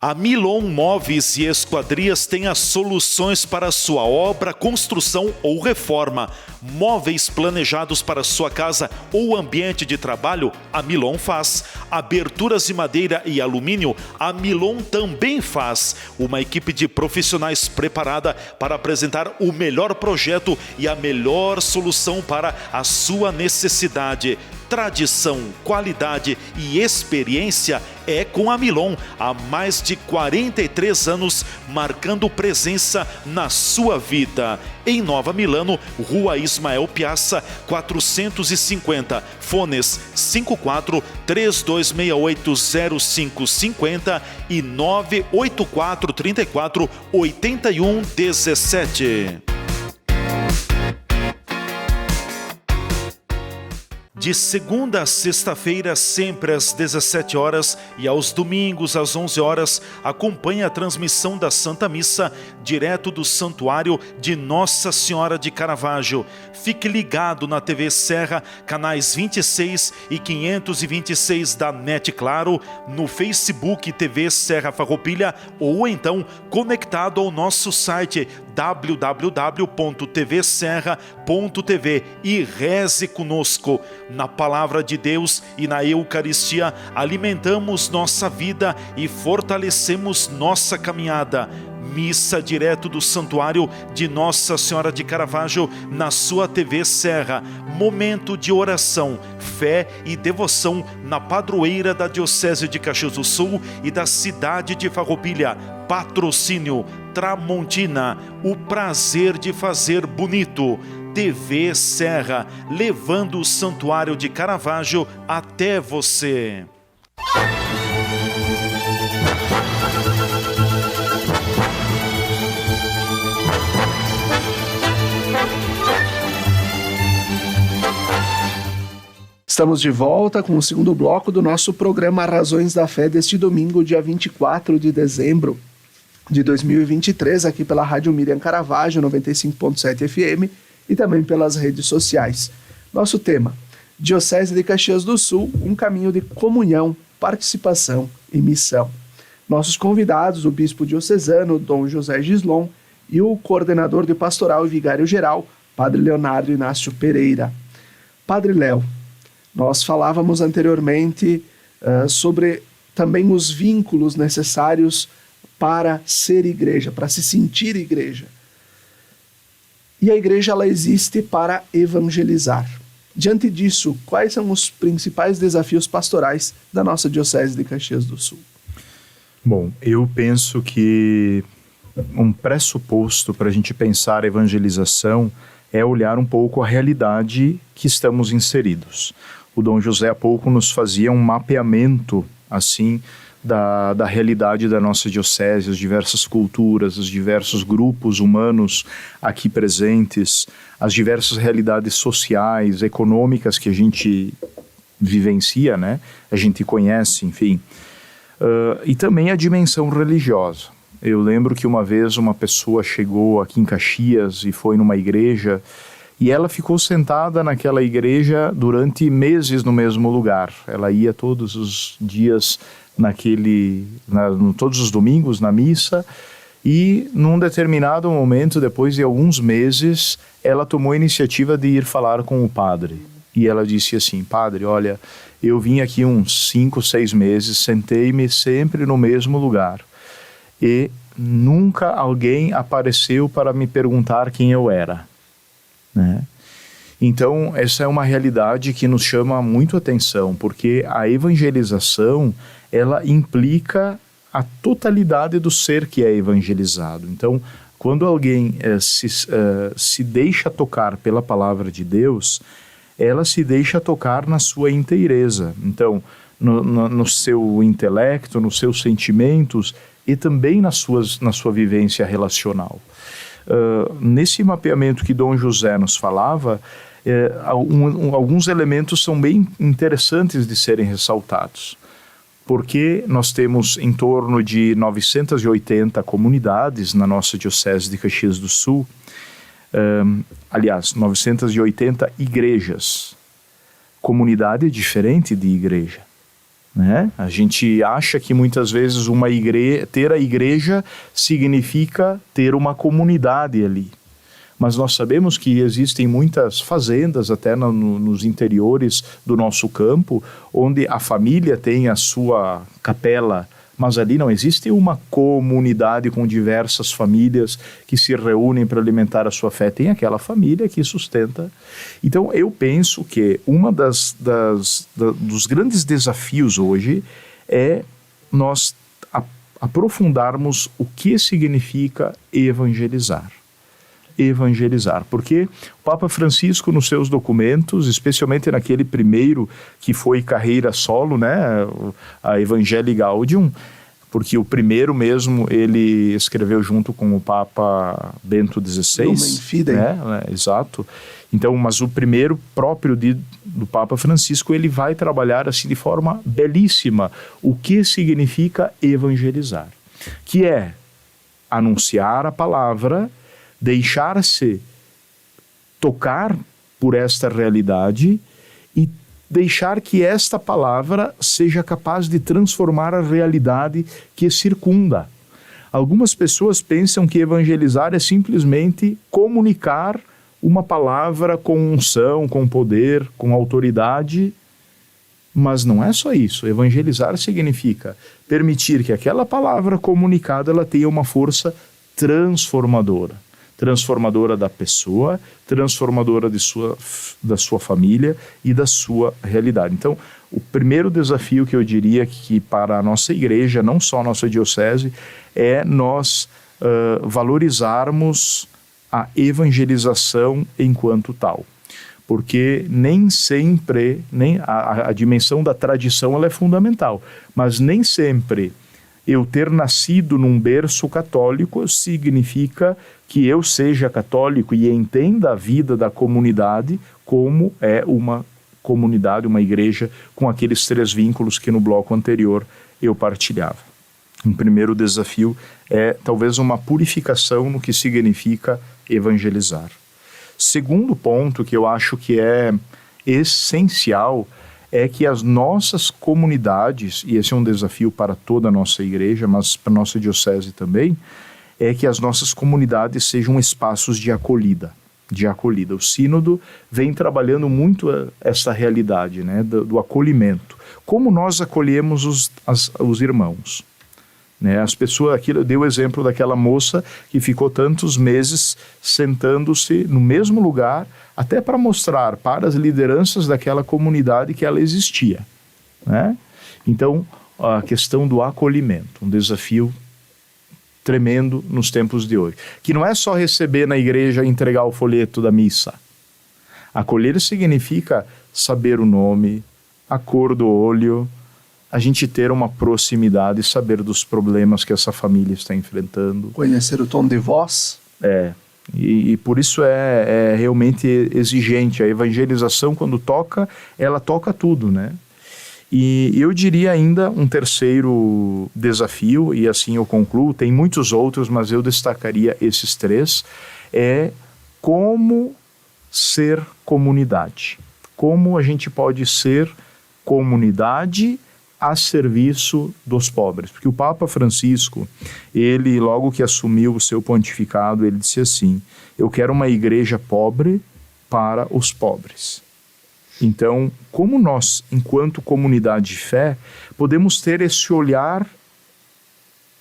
A Milon Móveis e Esquadrias tem as soluções para a sua obra, construção ou reforma. Móveis planejados para sua casa ou ambiente de trabalho, a Milon faz. Aberturas de madeira e alumínio, a Milon também faz. Uma equipe de profissionais preparada para apresentar o melhor projeto e a melhor solução para a sua necessidade. Tradição, qualidade e experiência é com a Milon. Há mais de 43 anos, marcando presença na sua vida. Em Nova Milano, Rua Ismael Piazza, 450. Fones 54-3268-0550 e 984-34-8117. De segunda a sexta-feira, sempre às 17 horas e aos domingos às 11 horas, acompanhe a transmissão da Santa Missa direto do Santuário de Nossa Senhora de Caravaggio. Fique ligado na TV Serra, canais 26 e 526 da NET Claro, no Facebook TV Serra Farroupilha ou então conectado ao nosso site www.tvserra.tv e reze conosco. Na Palavra de Deus e na Eucaristia, alimentamos nossa vida e fortalecemos nossa caminhada. Missa direto do Santuário de Nossa Senhora de Caravaggio na sua TV Serra. Momento de oração, fé e devoção na padroeira da Diocese de Caxias do Sul e da cidade de Farroupilha. Patrocínio Tramontina, o prazer de fazer bonito. TV Serra, levando o Santuário de Caravaggio até você. Estamos de volta com o segundo bloco do nosso programa Razões da Fé deste domingo, dia 24 de dezembro de 2023, aqui pela Rádio Miriam Caravaggio, 95.7 FM e também pelas redes sociais. Nosso tema, Diocese de Caxias do Sul, um caminho de comunhão, participação e missão. Nossos convidados, o bispo diocesano, Dom José Gislon, e o coordenador de pastoral e vigário-geral, Padre Leonardo Inácio Pereira. Padre Léo, nós falávamos anteriormente sobre também os vínculos necessários para ser igreja, para se sentir igreja. E a igreja, ela existe para evangelizar. Diante disso, quais são os principais desafios pastorais da nossa Diocese de Caxias do Sul? Bom, eu penso que um pressuposto para a gente pensar a evangelização é olhar um pouco a realidade que estamos inseridos. O Dom José há pouco nos fazia um mapeamento, assim, da realidade da nossa diocese, as diversas culturas, os diversos grupos humanos aqui presentes, as diversas realidades sociais, econômicas que a gente vivencia, né? A gente conhece, enfim. E também a dimensão religiosa. Eu lembro que uma vez uma pessoa chegou aqui em Caxias e foi numa igreja e ela ficou sentada naquela igreja durante meses no mesmo lugar. Ela ia todos os dias todos os domingos na missa, e num determinado momento, depois de alguns meses, ela tomou a iniciativa de ir falar com o padre. E ela disse assim: padre, olha, eu vim aqui uns 5, 6 meses, sentei-me sempre no mesmo lugar e nunca alguém apareceu para me perguntar quem eu era, né? Então, essa é uma realidade que nos chama muito atenção, porque a evangelização, ela implica a totalidade do ser que é evangelizado. Então, quando alguém se deixa tocar pela palavra de Deus, ela se deixa tocar na sua inteireza. Então, no seu intelecto, nos seus sentimentos e também na sua vivência relacional. Nesse mapeamento que Dom José nos falava, alguns elementos são bem interessantes de serem ressaltados, porque nós temos em torno de 980 comunidades na nossa Diocese de Caxias do Sul, aliás, 980 igrejas. Comunidade é diferente de igreja, né? A gente acha que muitas vezes ter a igreja significa ter uma comunidade ali. Mas nós sabemos que existem muitas fazendas, até nos interiores do nosso campo, onde a família tem a sua capela, mas ali não existe uma comunidade com diversas famílias que se reúnem para alimentar a sua fé. Tem aquela família que sustenta. Então, eu penso que dos grandes desafios hoje é nós aprofundarmos o que significa evangelizar. Porque o Papa Francisco, nos seus documentos, especialmente naquele primeiro que foi carreira solo, né, a Evangelii Gaudium, porque o primeiro mesmo ele escreveu junto com o Papa Bento XVI, Lumen Fidei, né, exato. Então, mas o primeiro próprio do Papa Francisco, ele vai trabalhar assim de forma belíssima o que significa evangelizar, que é anunciar a palavra, deixar-se tocar por esta realidade e deixar que esta palavra seja capaz de transformar a realidade que circunda. Algumas pessoas pensam que evangelizar é simplesmente comunicar uma palavra com unção, com poder, com autoridade, mas não é só isso. Evangelizar significa permitir que aquela palavra comunicada ela tenha uma força transformadora da pessoa, transformadora da sua família e da sua realidade. Então, o primeiro desafio que eu diria que para a nossa igreja, não só a nossa diocese, é nós valorizarmos a evangelização enquanto tal. Porque nem sempre, a dimensão da tradição ela é fundamental, mas nem sempre eu ter nascido num berço católico significa que eu seja católico e entenda a vida da comunidade como é uma comunidade, uma igreja, com aqueles 3 vínculos que no bloco anterior eu partilhava. Um primeiro desafio é talvez uma purificação no que significa evangelizar. Segundo ponto que eu acho que é essencial é que as nossas comunidades, e esse é um desafio para toda a nossa igreja, mas para a nossa diocese também, é que as nossas comunidades sejam espaços de acolhida. O sínodo vem trabalhando muito essa realidade, né, do acolhimento. Como nós acolhemos os irmãos. Né? As pessoas, aqui eu dei o exemplo daquela moça que ficou tantos meses sentando-se no mesmo lugar, até para mostrar para as lideranças daquela comunidade que ela existia. Né? Então, a questão do acolhimento, um desafio tremendo nos tempos de hoje. Que não é só receber na igreja e entregar o folheto da missa. Acolher significa saber o nome, a cor do olho, a gente ter uma proximidade, saber dos problemas que essa família está enfrentando. Conhecer o tom de voz. E por isso é realmente exigente. A evangelização, quando toca, ela toca tudo, né? E eu diria ainda um terceiro desafio, e assim eu concluo, tem muitos outros, mas eu destacaria esses 3, é como ser comunidade. Como a gente pode ser comunidade a serviço dos pobres. Porque o Papa Francisco, ele, logo que assumiu o seu pontificado, ele disse assim: eu quero uma igreja pobre para os pobres. Então, como nós, enquanto comunidade de fé, podemos ter esse olhar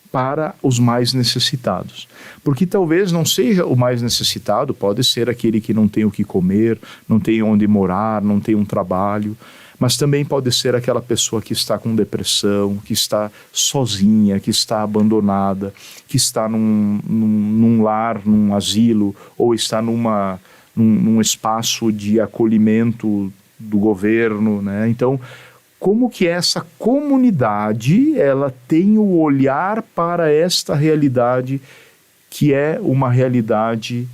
para os mais necessitados? Porque talvez não seja o mais necessitado, pode ser aquele que não tem o que comer, não tem onde morar, não tem um trabalho, mas também pode ser aquela pessoa que está com depressão, que está sozinha, que está abandonada, que está num lar, num asilo, ou está num espaço de acolhimento do governo, né? Então, como que essa comunidade, ela tem o olhar para esta realidade, que é uma realidade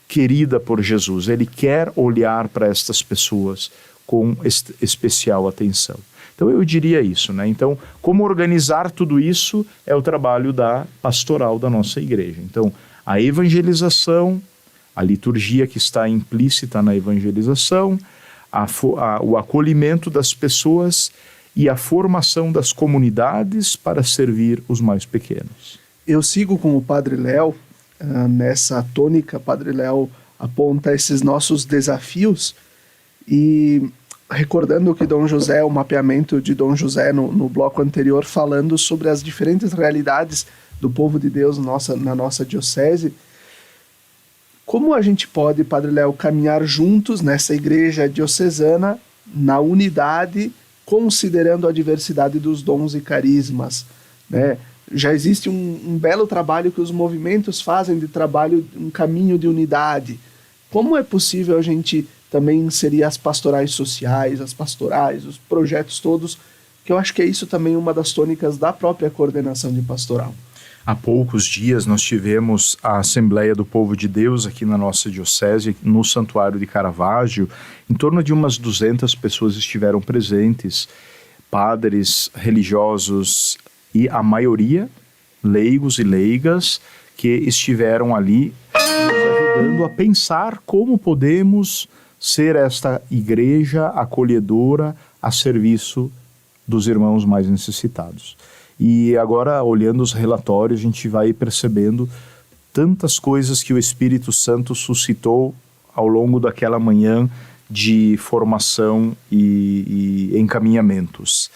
querida por Jesus. Ele quer olhar para estas pessoas com especial atenção. Então eu diria isso, né? Então, como organizar tudo isso é o trabalho da pastoral da nossa igreja. Então, a evangelização, a liturgia que está implícita na evangelização, o acolhimento das pessoas e a formação das comunidades para servir os mais pequenos. Eu sigo com o Padre Léo nessa tônica. Padre Léo aponta esses nossos desafios e recordando que Dom José, o mapeamento de Dom José no bloco anterior, falando sobre as diferentes realidades do povo de Deus na nossa diocese. Como a gente pode, Padre Léo, caminhar juntos nessa igreja diocesana, na unidade, considerando a diversidade dos dons e carismas, né? Já existe um belo trabalho que os movimentos fazem de trabalho, um caminho de unidade. Como é possível a gente também inserir as pastorais sociais, as pastorais, os projetos todos, que eu acho que é isso também uma das tônicas da própria coordenação de pastoral. Há poucos dias nós tivemos a Assembleia do Povo de Deus aqui na nossa diocese, no Santuário de Caravaggio. Em torno de umas 200 pessoas estiveram presentes, padres, religiosos e a maioria leigos e leigas que estiveram ali nos ajudando a pensar como podemos ser esta igreja acolhedora a serviço dos irmãos mais necessitados. E agora, olhando os relatórios, a gente vai percebendo tantas coisas que o Espírito Santo suscitou ao longo daquela manhã de formação e encaminhamentos.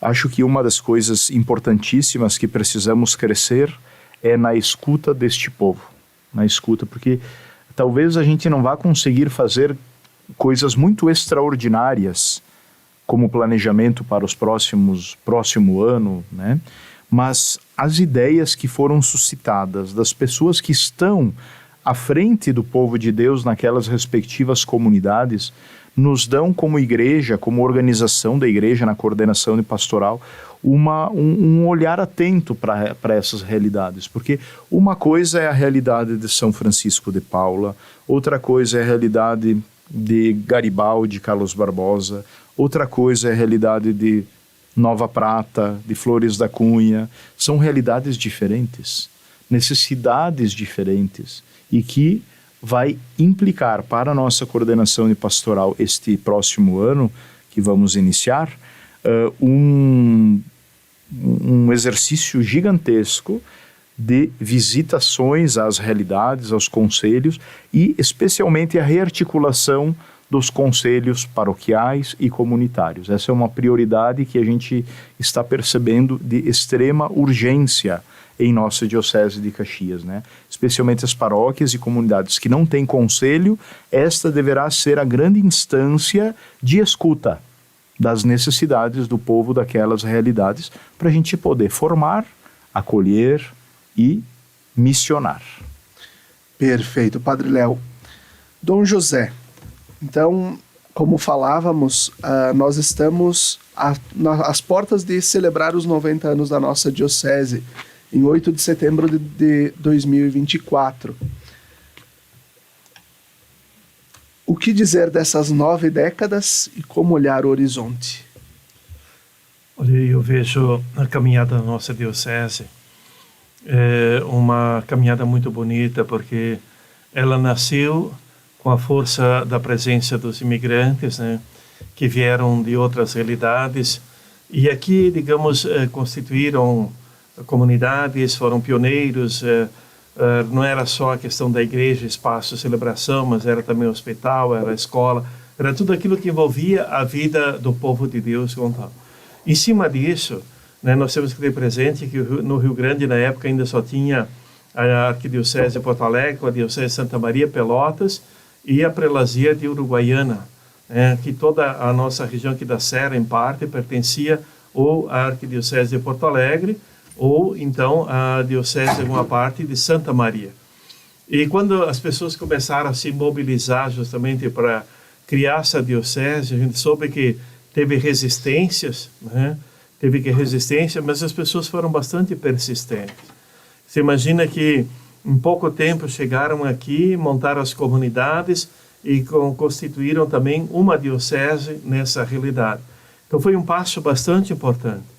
Acho que uma das coisas importantíssimas que precisamos crescer é na escuta deste povo. Na escuta, porque talvez a gente não vá conseguir fazer coisas muito extraordinárias, como planejamento para os próximo ano, né? Mas as ideias que foram suscitadas das pessoas que estão à frente do povo de Deus naquelas respectivas comunidades nos dão como igreja, como organização da igreja na coordenação de pastoral, um olhar atento para essas realidades, porque uma coisa é a realidade de São Francisco de Paula, outra coisa é a realidade de Garibaldi, Carlos Barbosa, outra coisa é a realidade de Nova Prata, de Flores da Cunha. São realidades diferentes, necessidades diferentes, e que vai implicar para a nossa coordenação de pastoral este próximo ano, que vamos iniciar, um exercício gigantesco de visitações às realidades, aos conselhos, e especialmente a rearticulação dos conselhos paroquiais e comunitários. Essa é uma prioridade que a gente está percebendo de extrema urgência em nossa Diocese de Caxias, né? Especialmente as paróquias e comunidades que não têm conselho, esta deverá ser a grande instância de escuta das necessidades do povo daquelas realidades, para a gente poder formar, acolher e missionar. Perfeito, Padre Léo. Dom José, então, como falávamos, nós estamos às portas de celebrar os 90 anos da nossa diocese, em 8 de setembro de 2024. O que dizer dessas 9 décadas e como olhar o horizonte? Olha, eu vejo a caminhada da nossa diocese uma caminhada muito bonita, porque ela nasceu com a força da presença dos imigrantes, né, que vieram de outras realidades e aqui, digamos, constituíram comunidades, foram pioneiros. Não era só a questão da igreja, espaço, celebração, mas era também hospital, era escola, era tudo aquilo que envolvia a vida do povo de Deus como tal. Em cima disso, né, nós temos que ter presente que no Rio Grande, na época, ainda só tinha a Arquidiocese de Porto Alegre, a Diocese de Santa Maria, Pelotas e a Prelazia de Uruguaiana, que toda a nossa região aqui da Serra, em parte, pertencia ou à Arquidiocese de Porto Alegre ou, então, à Diocese, uma parte, de Santa Maria. E quando as pessoas começaram a se mobilizar justamente para criar essa diocese, a gente soube que teve resistências, né? Mas as pessoas foram bastante persistentes. Você imagina que em pouco tempo chegaram aqui, montaram as comunidades e constituíram também uma diocese nessa realidade. Então foi um passo bastante importante.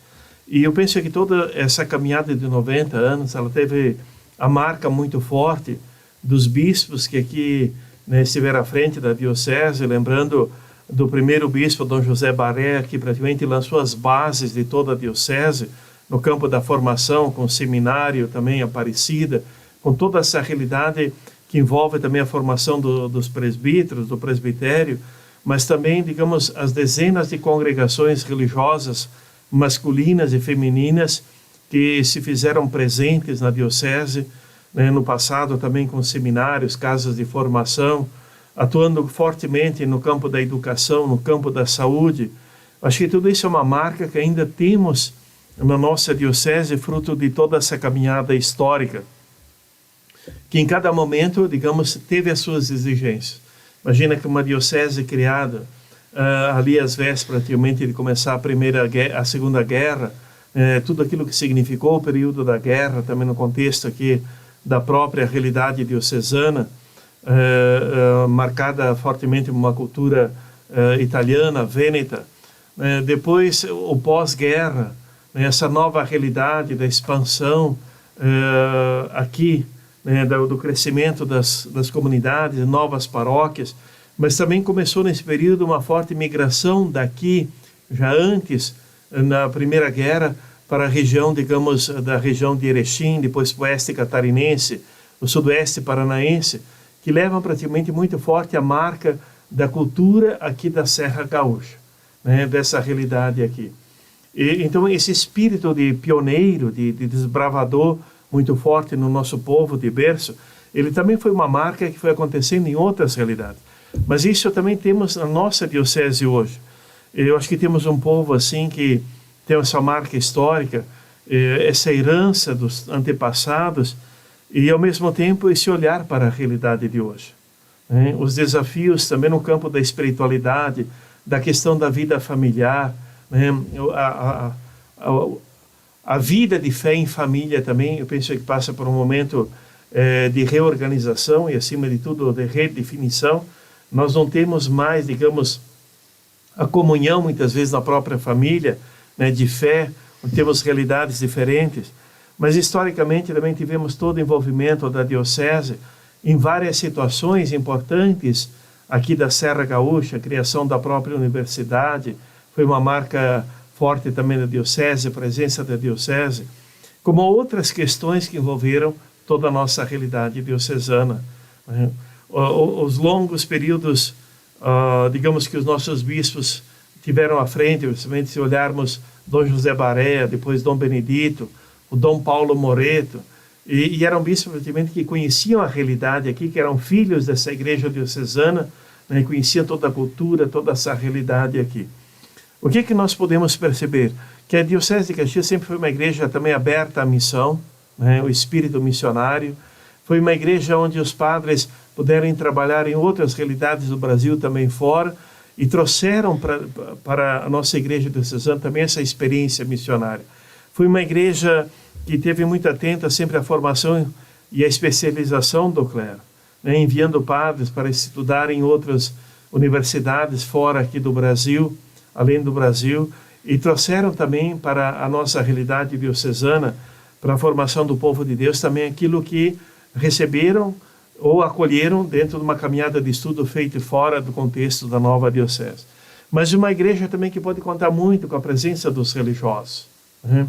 E eu penso que toda essa caminhada de 90 anos, ela teve a marca muito forte dos bispos que aqui, né, estiveram à frente da diocese, lembrando do primeiro bispo, Dom José Baré, que praticamente lançou as bases de toda a diocese, no campo da formação, com o seminário também, Aparecida, com toda essa realidade que envolve também a formação dos presbíteros, do presbitério, mas também, digamos, as dezenas de congregações religiosas masculinas e femininas que se fizeram presentes na diocese, né, no passado também com seminários, casas de formação, atuando fortemente no campo da educação, no campo da saúde. Acho que tudo isso é uma marca que ainda temos na nossa diocese, fruto de toda essa caminhada histórica, que em cada momento, digamos, teve as suas exigências. Imagina que uma diocese criada ali às vésperas praticamente de começar a Segunda Guerra, tudo aquilo que significou o período da guerra, também no contexto aqui da própria realidade diocesana, marcada fortemente por uma cultura italiana, vêneta. Depois, o pós-guerra, essa nova realidade da expansão aqui, do crescimento das comunidades, novas paróquias, mas também começou nesse período uma forte migração daqui, já antes, na Primeira Guerra, para a região, digamos, da região de Erechim, depois o oeste catarinense, o sudoeste paranaense, que levam praticamente muito forte a marca da cultura aqui da Serra Gaúcha, né, dessa realidade aqui. E, então, esse espírito de pioneiro, de desbravador muito forte no nosso povo de berço, ele também foi uma marca que foi acontecendo em outras realidades. Mas isso também temos na nossa diocese hoje. Eu acho que temos um povo assim que tem essa marca histórica, essa herança dos antepassados, e ao mesmo tempo esse olhar para a realidade de hoje, né? Os desafios também no campo da espiritualidade, da questão da vida familiar, né? A vida de fé em família também, eu penso que passa por um momento de reorganização e acima de tudo de redefinição. Nós não temos mais, digamos, a comunhão muitas vezes na própria família, né, de fé, temos realidades diferentes. Mas, historicamente, também tivemos todo o envolvimento da diocese em várias situações importantes aqui da Serra Gaúcha, a criação da própria universidade, foi uma marca forte também da diocese, a presença da diocese, como outras questões que envolveram toda a nossa realidade diocesana, né? Os longos períodos, digamos que os nossos bispos tiveram à frente, principalmente se olharmos Dom José Baré, depois Dom Benedito, o Dom Paulo Moreto, e eram bispos praticamente que conheciam a realidade aqui, que eram filhos dessa igreja diocesana, né, conheciam toda a cultura, toda essa realidade aqui. O que nós podemos perceber? Que a Diocese de Caxias sempre foi uma igreja também aberta à missão, né, o espírito missionário, foi uma igreja onde os padres puderam trabalhar em outras realidades do Brasil, também fora, e trouxeram para a nossa igreja diocesana também essa experiência missionária. Foi uma igreja que teve muito atenta sempre à formação e à especialização do clero, né, enviando padres para estudar em outras universidades fora aqui do Brasil, além do Brasil, e trouxeram também para a nossa realidade diocesana, para a formação do povo de Deus, também aquilo que receberam ou acolheram dentro de uma caminhada de estudo feita fora do contexto da nova diocese. Mas uma igreja também que pode contar muito com a presença dos religiosos, né?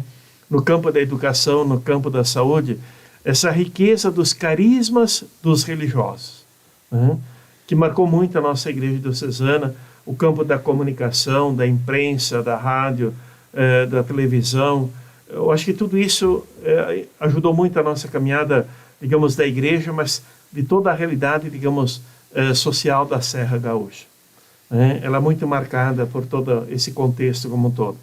No campo da educação, no campo da saúde, essa riqueza dos carismas dos religiosos, né? Que marcou muito a nossa igreja diocesana, o campo da comunicação, da imprensa, da rádio, da televisão. Eu acho que tudo isso ajudou muito a nossa caminhada, digamos, da igreja, mas de toda a realidade, digamos, social da Serra Gaúcha. Ela é muito marcada por todo esse contexto como um todo.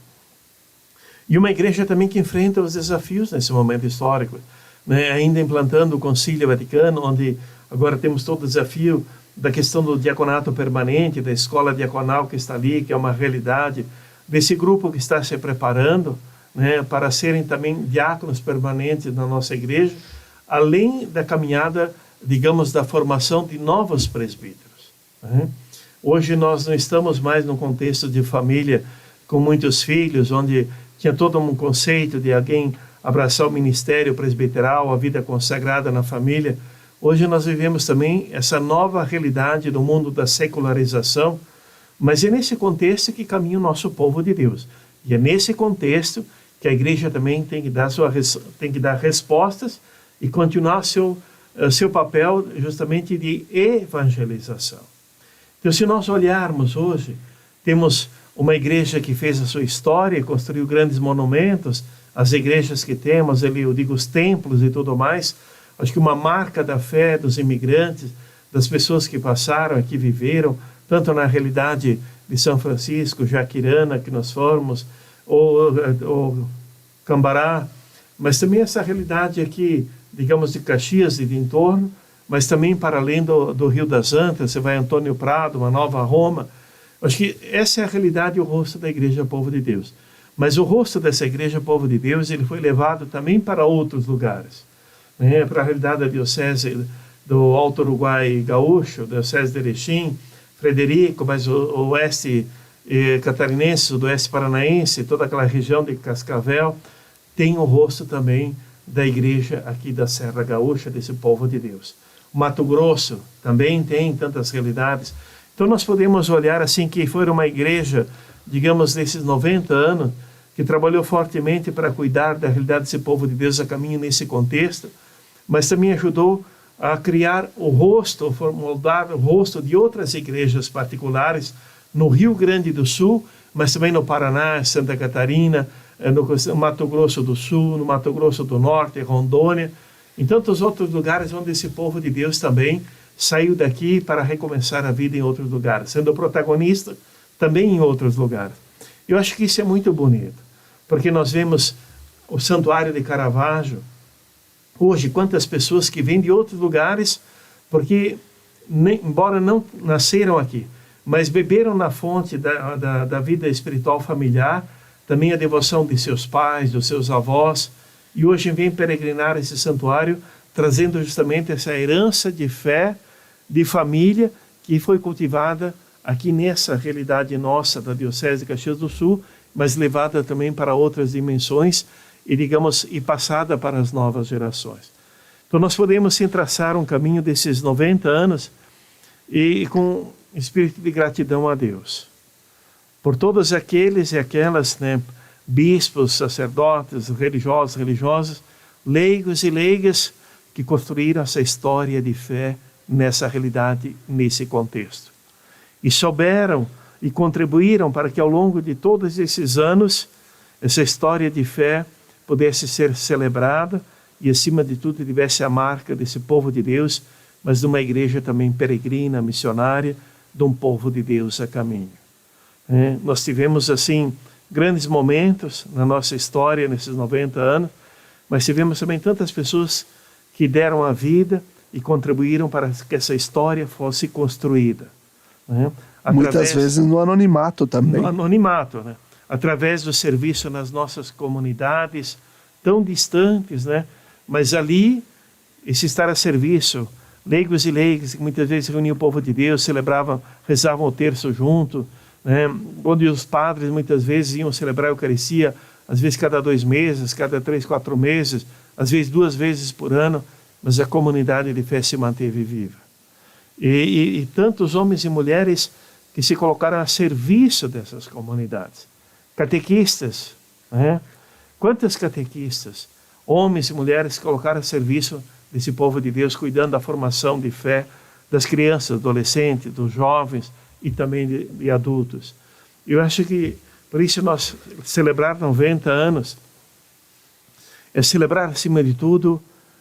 E uma igreja também que enfrenta os desafios nesse momento histórico, né? Ainda implantando o Concílio Vaticano, onde agora temos todo o desafio da questão do diaconato permanente, da escola diaconal que está ali, que é uma realidade, desse grupo que está se preparando, né, para serem também diáconos permanentes na nossa igreja, além da caminhada, digamos, da formação de novos presbíteros, né? Hoje nós não estamos mais num contexto de família com muitos filhos, onde tinha todo um conceito de alguém abraçar o ministério presbiteral, a vida consagrada na família. Hoje nós vivemos também essa nova realidade do mundo da secularização, mas é nesse contexto que caminha o nosso povo de Deus. E é nesse contexto que a igreja também tem que dar respostas e continuar seu papel justamente de evangelização. Então, se nós olharmos hoje, temos uma igreja que fez a sua história, construiu grandes monumentos, as igrejas que temos ali, eu digo os templos e tudo mais. Acho que uma marca da fé dos imigrantes, das pessoas que passaram aqui, viveram, tanto na realidade de São Francisco, Jaquirana, que nós fomos, ou Cambará, mas também essa realidade aqui, digamos, de Caxias e de entorno, mas também para além do Rio das Antas, você vai a Antônio Prado, uma Nova Roma. Acho que essa é a realidade e o rosto da Igreja Povo de Deus. Mas o rosto dessa Igreja Povo de Deus, ele foi levado também para outros lugares, né? Para a realidade da Diocese do Alto Uruguai Gaúcho, Diocese de Erechim, Frederico, mas o oeste catarinense, o oeste paranaense, toda aquela região de Cascavel, tem o rosto também da igreja aqui da Serra Gaúcha, desse povo de Deus. O Mato Grosso também tem tantas realidades. Então nós podemos olhar assim que foi uma igreja, digamos, nesses 90 anos, que trabalhou fortemente para cuidar da realidade desse povo de Deus a caminho nesse contexto, mas também ajudou a criar o rosto, moldar o rosto de outras igrejas particulares no Rio Grande do Sul, mas também no Paraná, Santa Catarina, no Mato Grosso do Sul, no Mato Grosso do Norte, Rondônia, em tantos outros lugares onde esse povo de Deus também saiu daqui para recomeçar a vida em outros lugares, sendo protagonista também em outros lugares. Eu acho que isso é muito bonito, porque nós vemos o Santuário de Caravaggio, hoje, quantas pessoas que vêm de outros lugares, porque, embora não nasceram aqui, mas beberam na fonte da vida espiritual familiar, também a devoção de seus pais, dos seus avós, e hoje vêm peregrinar esse santuário, trazendo justamente essa herança de fé, de família, que foi cultivada aqui nessa realidade nossa da Diocese de Caxias do Sul, mas levada também para outras dimensões e, digamos, e passada para as novas gerações. Então nós podemos sim traçar um caminho desses 90 anos e com espírito de gratidão a Deus, por todos aqueles e aquelas, né, bispos, sacerdotes, religiosos, religiosas, leigos e leigas que construíram essa história de fé nessa realidade, nesse contexto. E souberam e contribuíram para que ao longo de todos esses anos, essa história de fé pudesse ser celebrada e, acima de tudo, tivesse a marca desse povo de Deus, mas de uma igreja também peregrina, missionária, de um povo de Deus a caminho. Nós tivemos, assim, grandes momentos na nossa história, nesses 90 anos, mas tivemos também tantas pessoas que deram a vida e contribuíram para que essa história fosse construída. Muitas vezes no anonimato também. No anonimato, né? Através do serviço nas nossas comunidades, tão distantes, né? Mas ali, esse estar a serviço leigos e leigas, que muitas vezes reuniam o povo de Deus, celebravam, rezavam o terço junto, né? Onde os padres muitas vezes iam celebrar a Eucaristia, às vezes cada 2 meses, cada 3, 4 meses, às vezes 2 vezes por ano, mas a comunidade de fé se manteve viva. E tantos homens e mulheres que se colocaram a serviço dessas comunidades. Catequistas, né? Quantas catequistas, homens e mulheres que colocaram a serviço desse povo de Deus, cuidando da formação de fé das crianças, adolescentes, dos jovens e também de adultos. Eu acho que, por isso, nós celebrar 90 anos é celebrar, acima de tudo,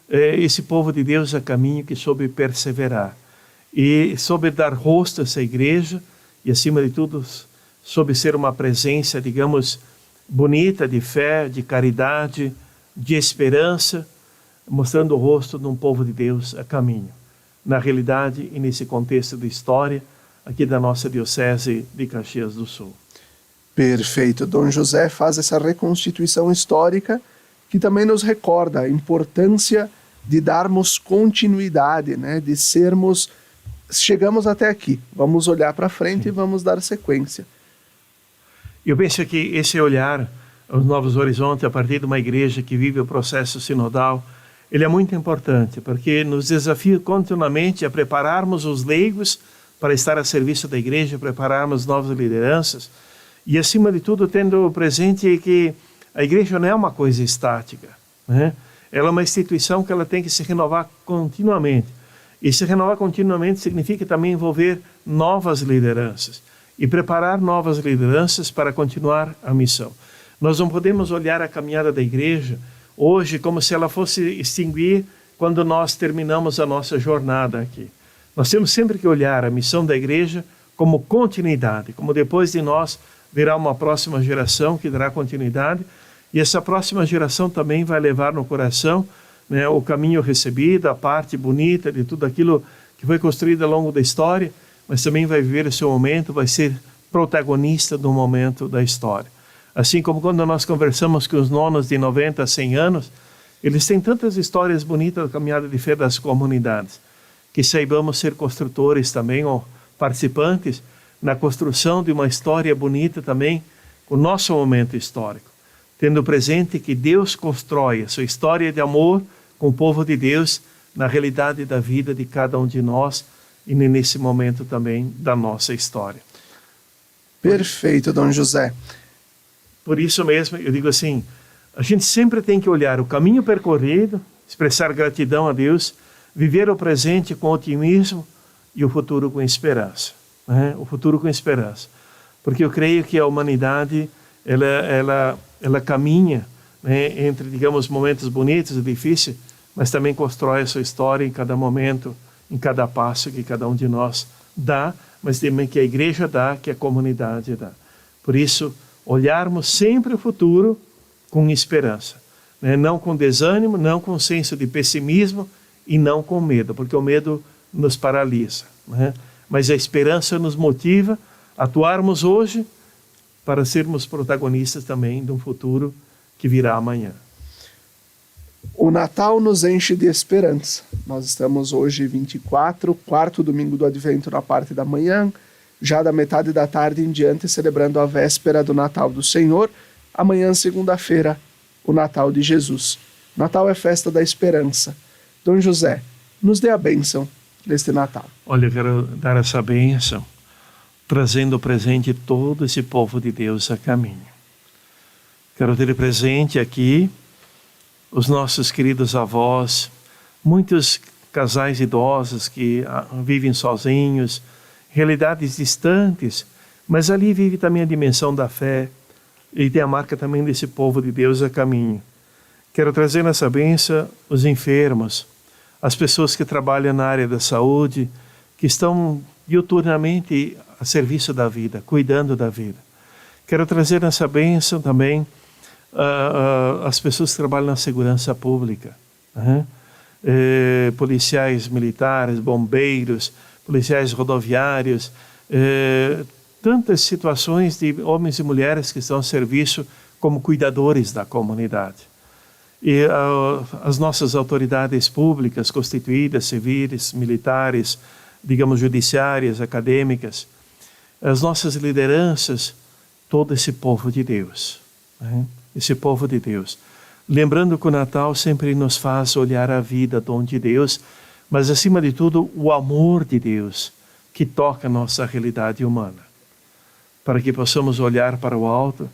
esse povo de Deus a caminho que soube perseverar e soube dar rosto a essa igreja e, acima de tudo, soube ser uma presença, digamos, bonita de fé, de caridade, de esperança, mostrando o rosto de um povo de Deus a caminho. Na realidade e nesse contexto de história aqui da nossa Diocese de Caxias do Sul. Perfeito. Dom José faz essa reconstituição histórica que também nos recorda a importância de darmos continuidade, né? De sermos... Chegamos até aqui, vamos olhar para frente e vamos dar sequência. Eu penso que esse olhar aos novos horizontes a partir de uma igreja que vive o processo sinodal, ele é muito importante, porque nos desafia continuamente a prepararmos os leigos para estar a serviço da igreja, prepararmos novas lideranças e, acima de tudo, tendo presente que a igreja não é uma coisa estática, né? Ela é uma instituição que ela tem que se renovar continuamente. E se renovar continuamente significa também envolver novas lideranças e preparar novas lideranças para continuar a missão. Nós não podemos olhar a caminhada da igreja hoje como se ela fosse extinguir quando nós terminamos a nossa jornada aqui. Nós temos sempre que olhar a missão da igreja como continuidade, como depois de nós virá uma próxima geração que dará continuidade, e essa próxima geração também vai levar no coração, né, o caminho recebido, a parte bonita de tudo aquilo que foi construído ao longo da história, mas também vai viver o seu momento, vai ser protagonista do momento da história. Assim como quando nós conversamos com os nonos de 90 a 100 anos, eles têm tantas histórias bonitas da caminhada de fé das comunidades, que saibamos ser construtores também, ou participantes, na construção de uma história bonita também, com o nosso momento histórico, tendo presente que Deus constrói a sua história de amor com o povo de Deus na realidade da vida de cada um de nós e nesse momento também da nossa história. Perfeito, Dom José. Por isso mesmo, eu digo assim, a gente sempre tem que olhar o caminho percorrido, expressar gratidão a Deus, viver o presente com otimismo e o futuro com esperança, né? O futuro com esperança. Porque eu creio que a humanidade, ela caminha, né, entre, digamos, momentos bonitos e difíceis, mas também constrói a sua história em cada momento, em cada passo que cada um de nós dá, mas também que a igreja dá, que a comunidade dá. Por isso, olharmos sempre o futuro com esperança, né? Não com desânimo, não com senso de pessimismo e não com medo, porque o medo nos paralisa, né? Mas a esperança nos motiva a atuarmos hoje para sermos protagonistas também de um futuro que virá amanhã. O Natal nos enche de esperança. Nós estamos hoje 24, quarto domingo do Advento na parte da manhã, já da metade da tarde em diante celebrando a véspera do Natal do Senhor. Amanhã, segunda-feira, o Natal de Jesus. Natal é festa da esperança. Dom José, nos dê a bênção deste Natal. Olha, eu quero dar essa bênção, trazendo presente todo esse povo de Deus a caminho. Quero ter presente aqui os nossos queridos avós, muitos casais idosos que vivem sozinhos, realidades distantes, mas ali vive também a dimensão da fé e tem a marca também desse povo de Deus a caminho. Quero trazer nessa bênção os enfermos, as pessoas que trabalham na área da saúde, que estão diuturnamente a serviço da vida, cuidando da vida. Quero trazer nessa bênção também as pessoas que trabalham na segurança pública, né? Policiais militares, bombeiros, policiais rodoviários, tantas situações de homens e mulheres que estão a serviço como cuidadores da comunidade. E as nossas autoridades públicas constituídas, civis, militares, digamos, judiciárias, acadêmicas, as nossas lideranças, todo esse povo de Deus, né? Esse povo de Deus. Lembrando que o Natal sempre nos faz olhar a vida, dom de Deus, mas acima de tudo o amor de Deus que toca a nossa realidade humana. Para que possamos olhar para o alto,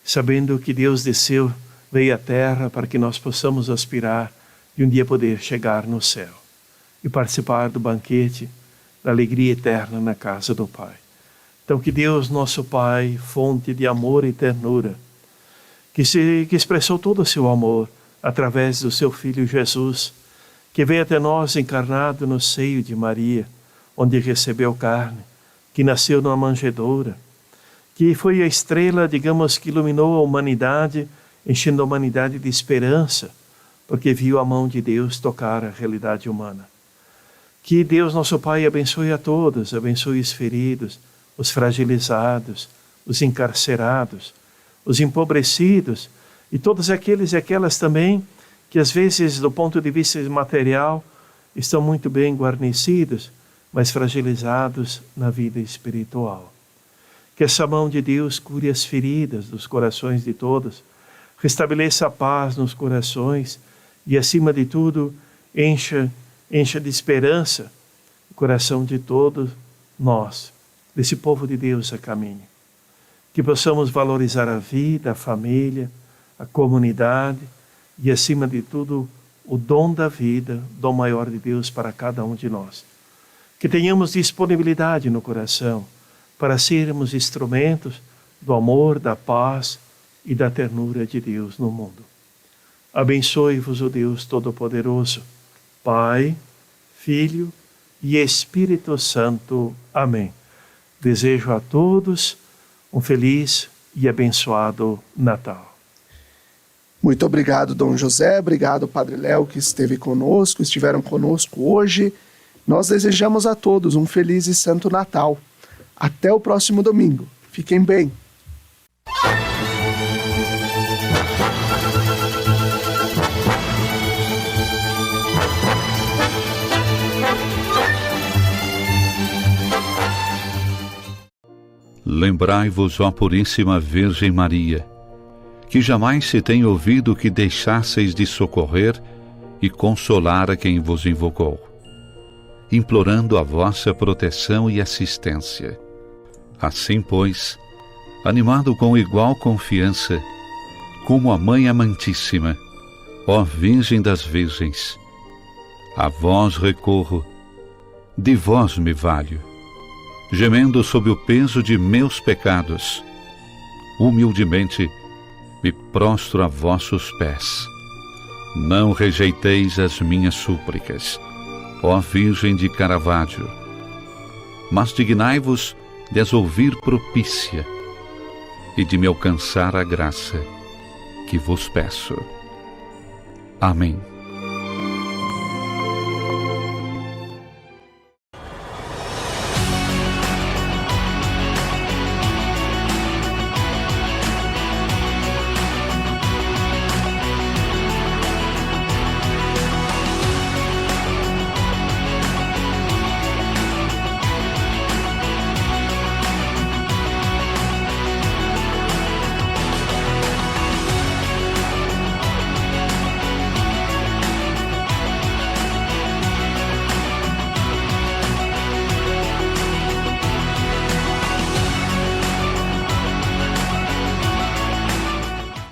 sabendo que Deus desceu, veio à terra para que nós possamos aspirar e um dia poder chegar no céu e participar do banquete da alegria eterna na casa do Pai. Então que Deus, nosso Pai, fonte de amor e ternura, que expressou todo o seu amor através do seu Filho Jesus, que veio até nós encarnado no seio de Maria, onde recebeu carne, que nasceu numa manjedoura, que foi a estrela, digamos, que iluminou a humanidade, enchendo a humanidade de esperança, porque viu a mão de Deus tocar a realidade humana. Que Deus, nosso Pai, abençoe a todos, abençoe os feridos, os fragilizados, os encarcerados, os empobrecidos e todos aqueles e aquelas também que às vezes, do ponto de vista material, estão muito bem guarnecidos, mas fragilizados na vida espiritual. Que essa mão de Deus cure as feridas dos corações de todos, restabeleça a paz nos corações e, acima de tudo, encha de esperança o coração de todos nós, desse povo de Deus a caminho. Que possamos valorizar a vida, a família, a comunidade e, acima de tudo, o dom da vida, dom maior de Deus para cada um de nós. Que tenhamos disponibilidade no coração para sermos instrumentos do amor, da paz e da ternura de Deus no mundo. Abençoe-vos o Deus Todo-Poderoso, Pai, Filho e Espírito Santo. Amém. Desejo a todos um feliz e abençoado Natal. Muito obrigado, Dom José. Obrigado, Padre Léo, que estiveram conosco hoje. Nós desejamos a todos um feliz e santo Natal. Até o próximo domingo. Fiquem bem. Lembrai-vos, ó Puríssima Virgem Maria, que jamais se tem ouvido que deixasseis de socorrer e consolar a quem vos invocou, implorando a vossa proteção e assistência. Assim, pois, animado com igual confiança, como a Mãe Amantíssima, ó Virgem das Virgens, a vós recorro, de vós me valho, gemendo sob o peso de meus pecados, humildemente me prostro a vossos pés. Não rejeiteis as minhas súplicas, ó Virgem de Caravaggio, mas dignai-vos de as ouvir propícia e de me alcançar a graça que vos peço. Amém.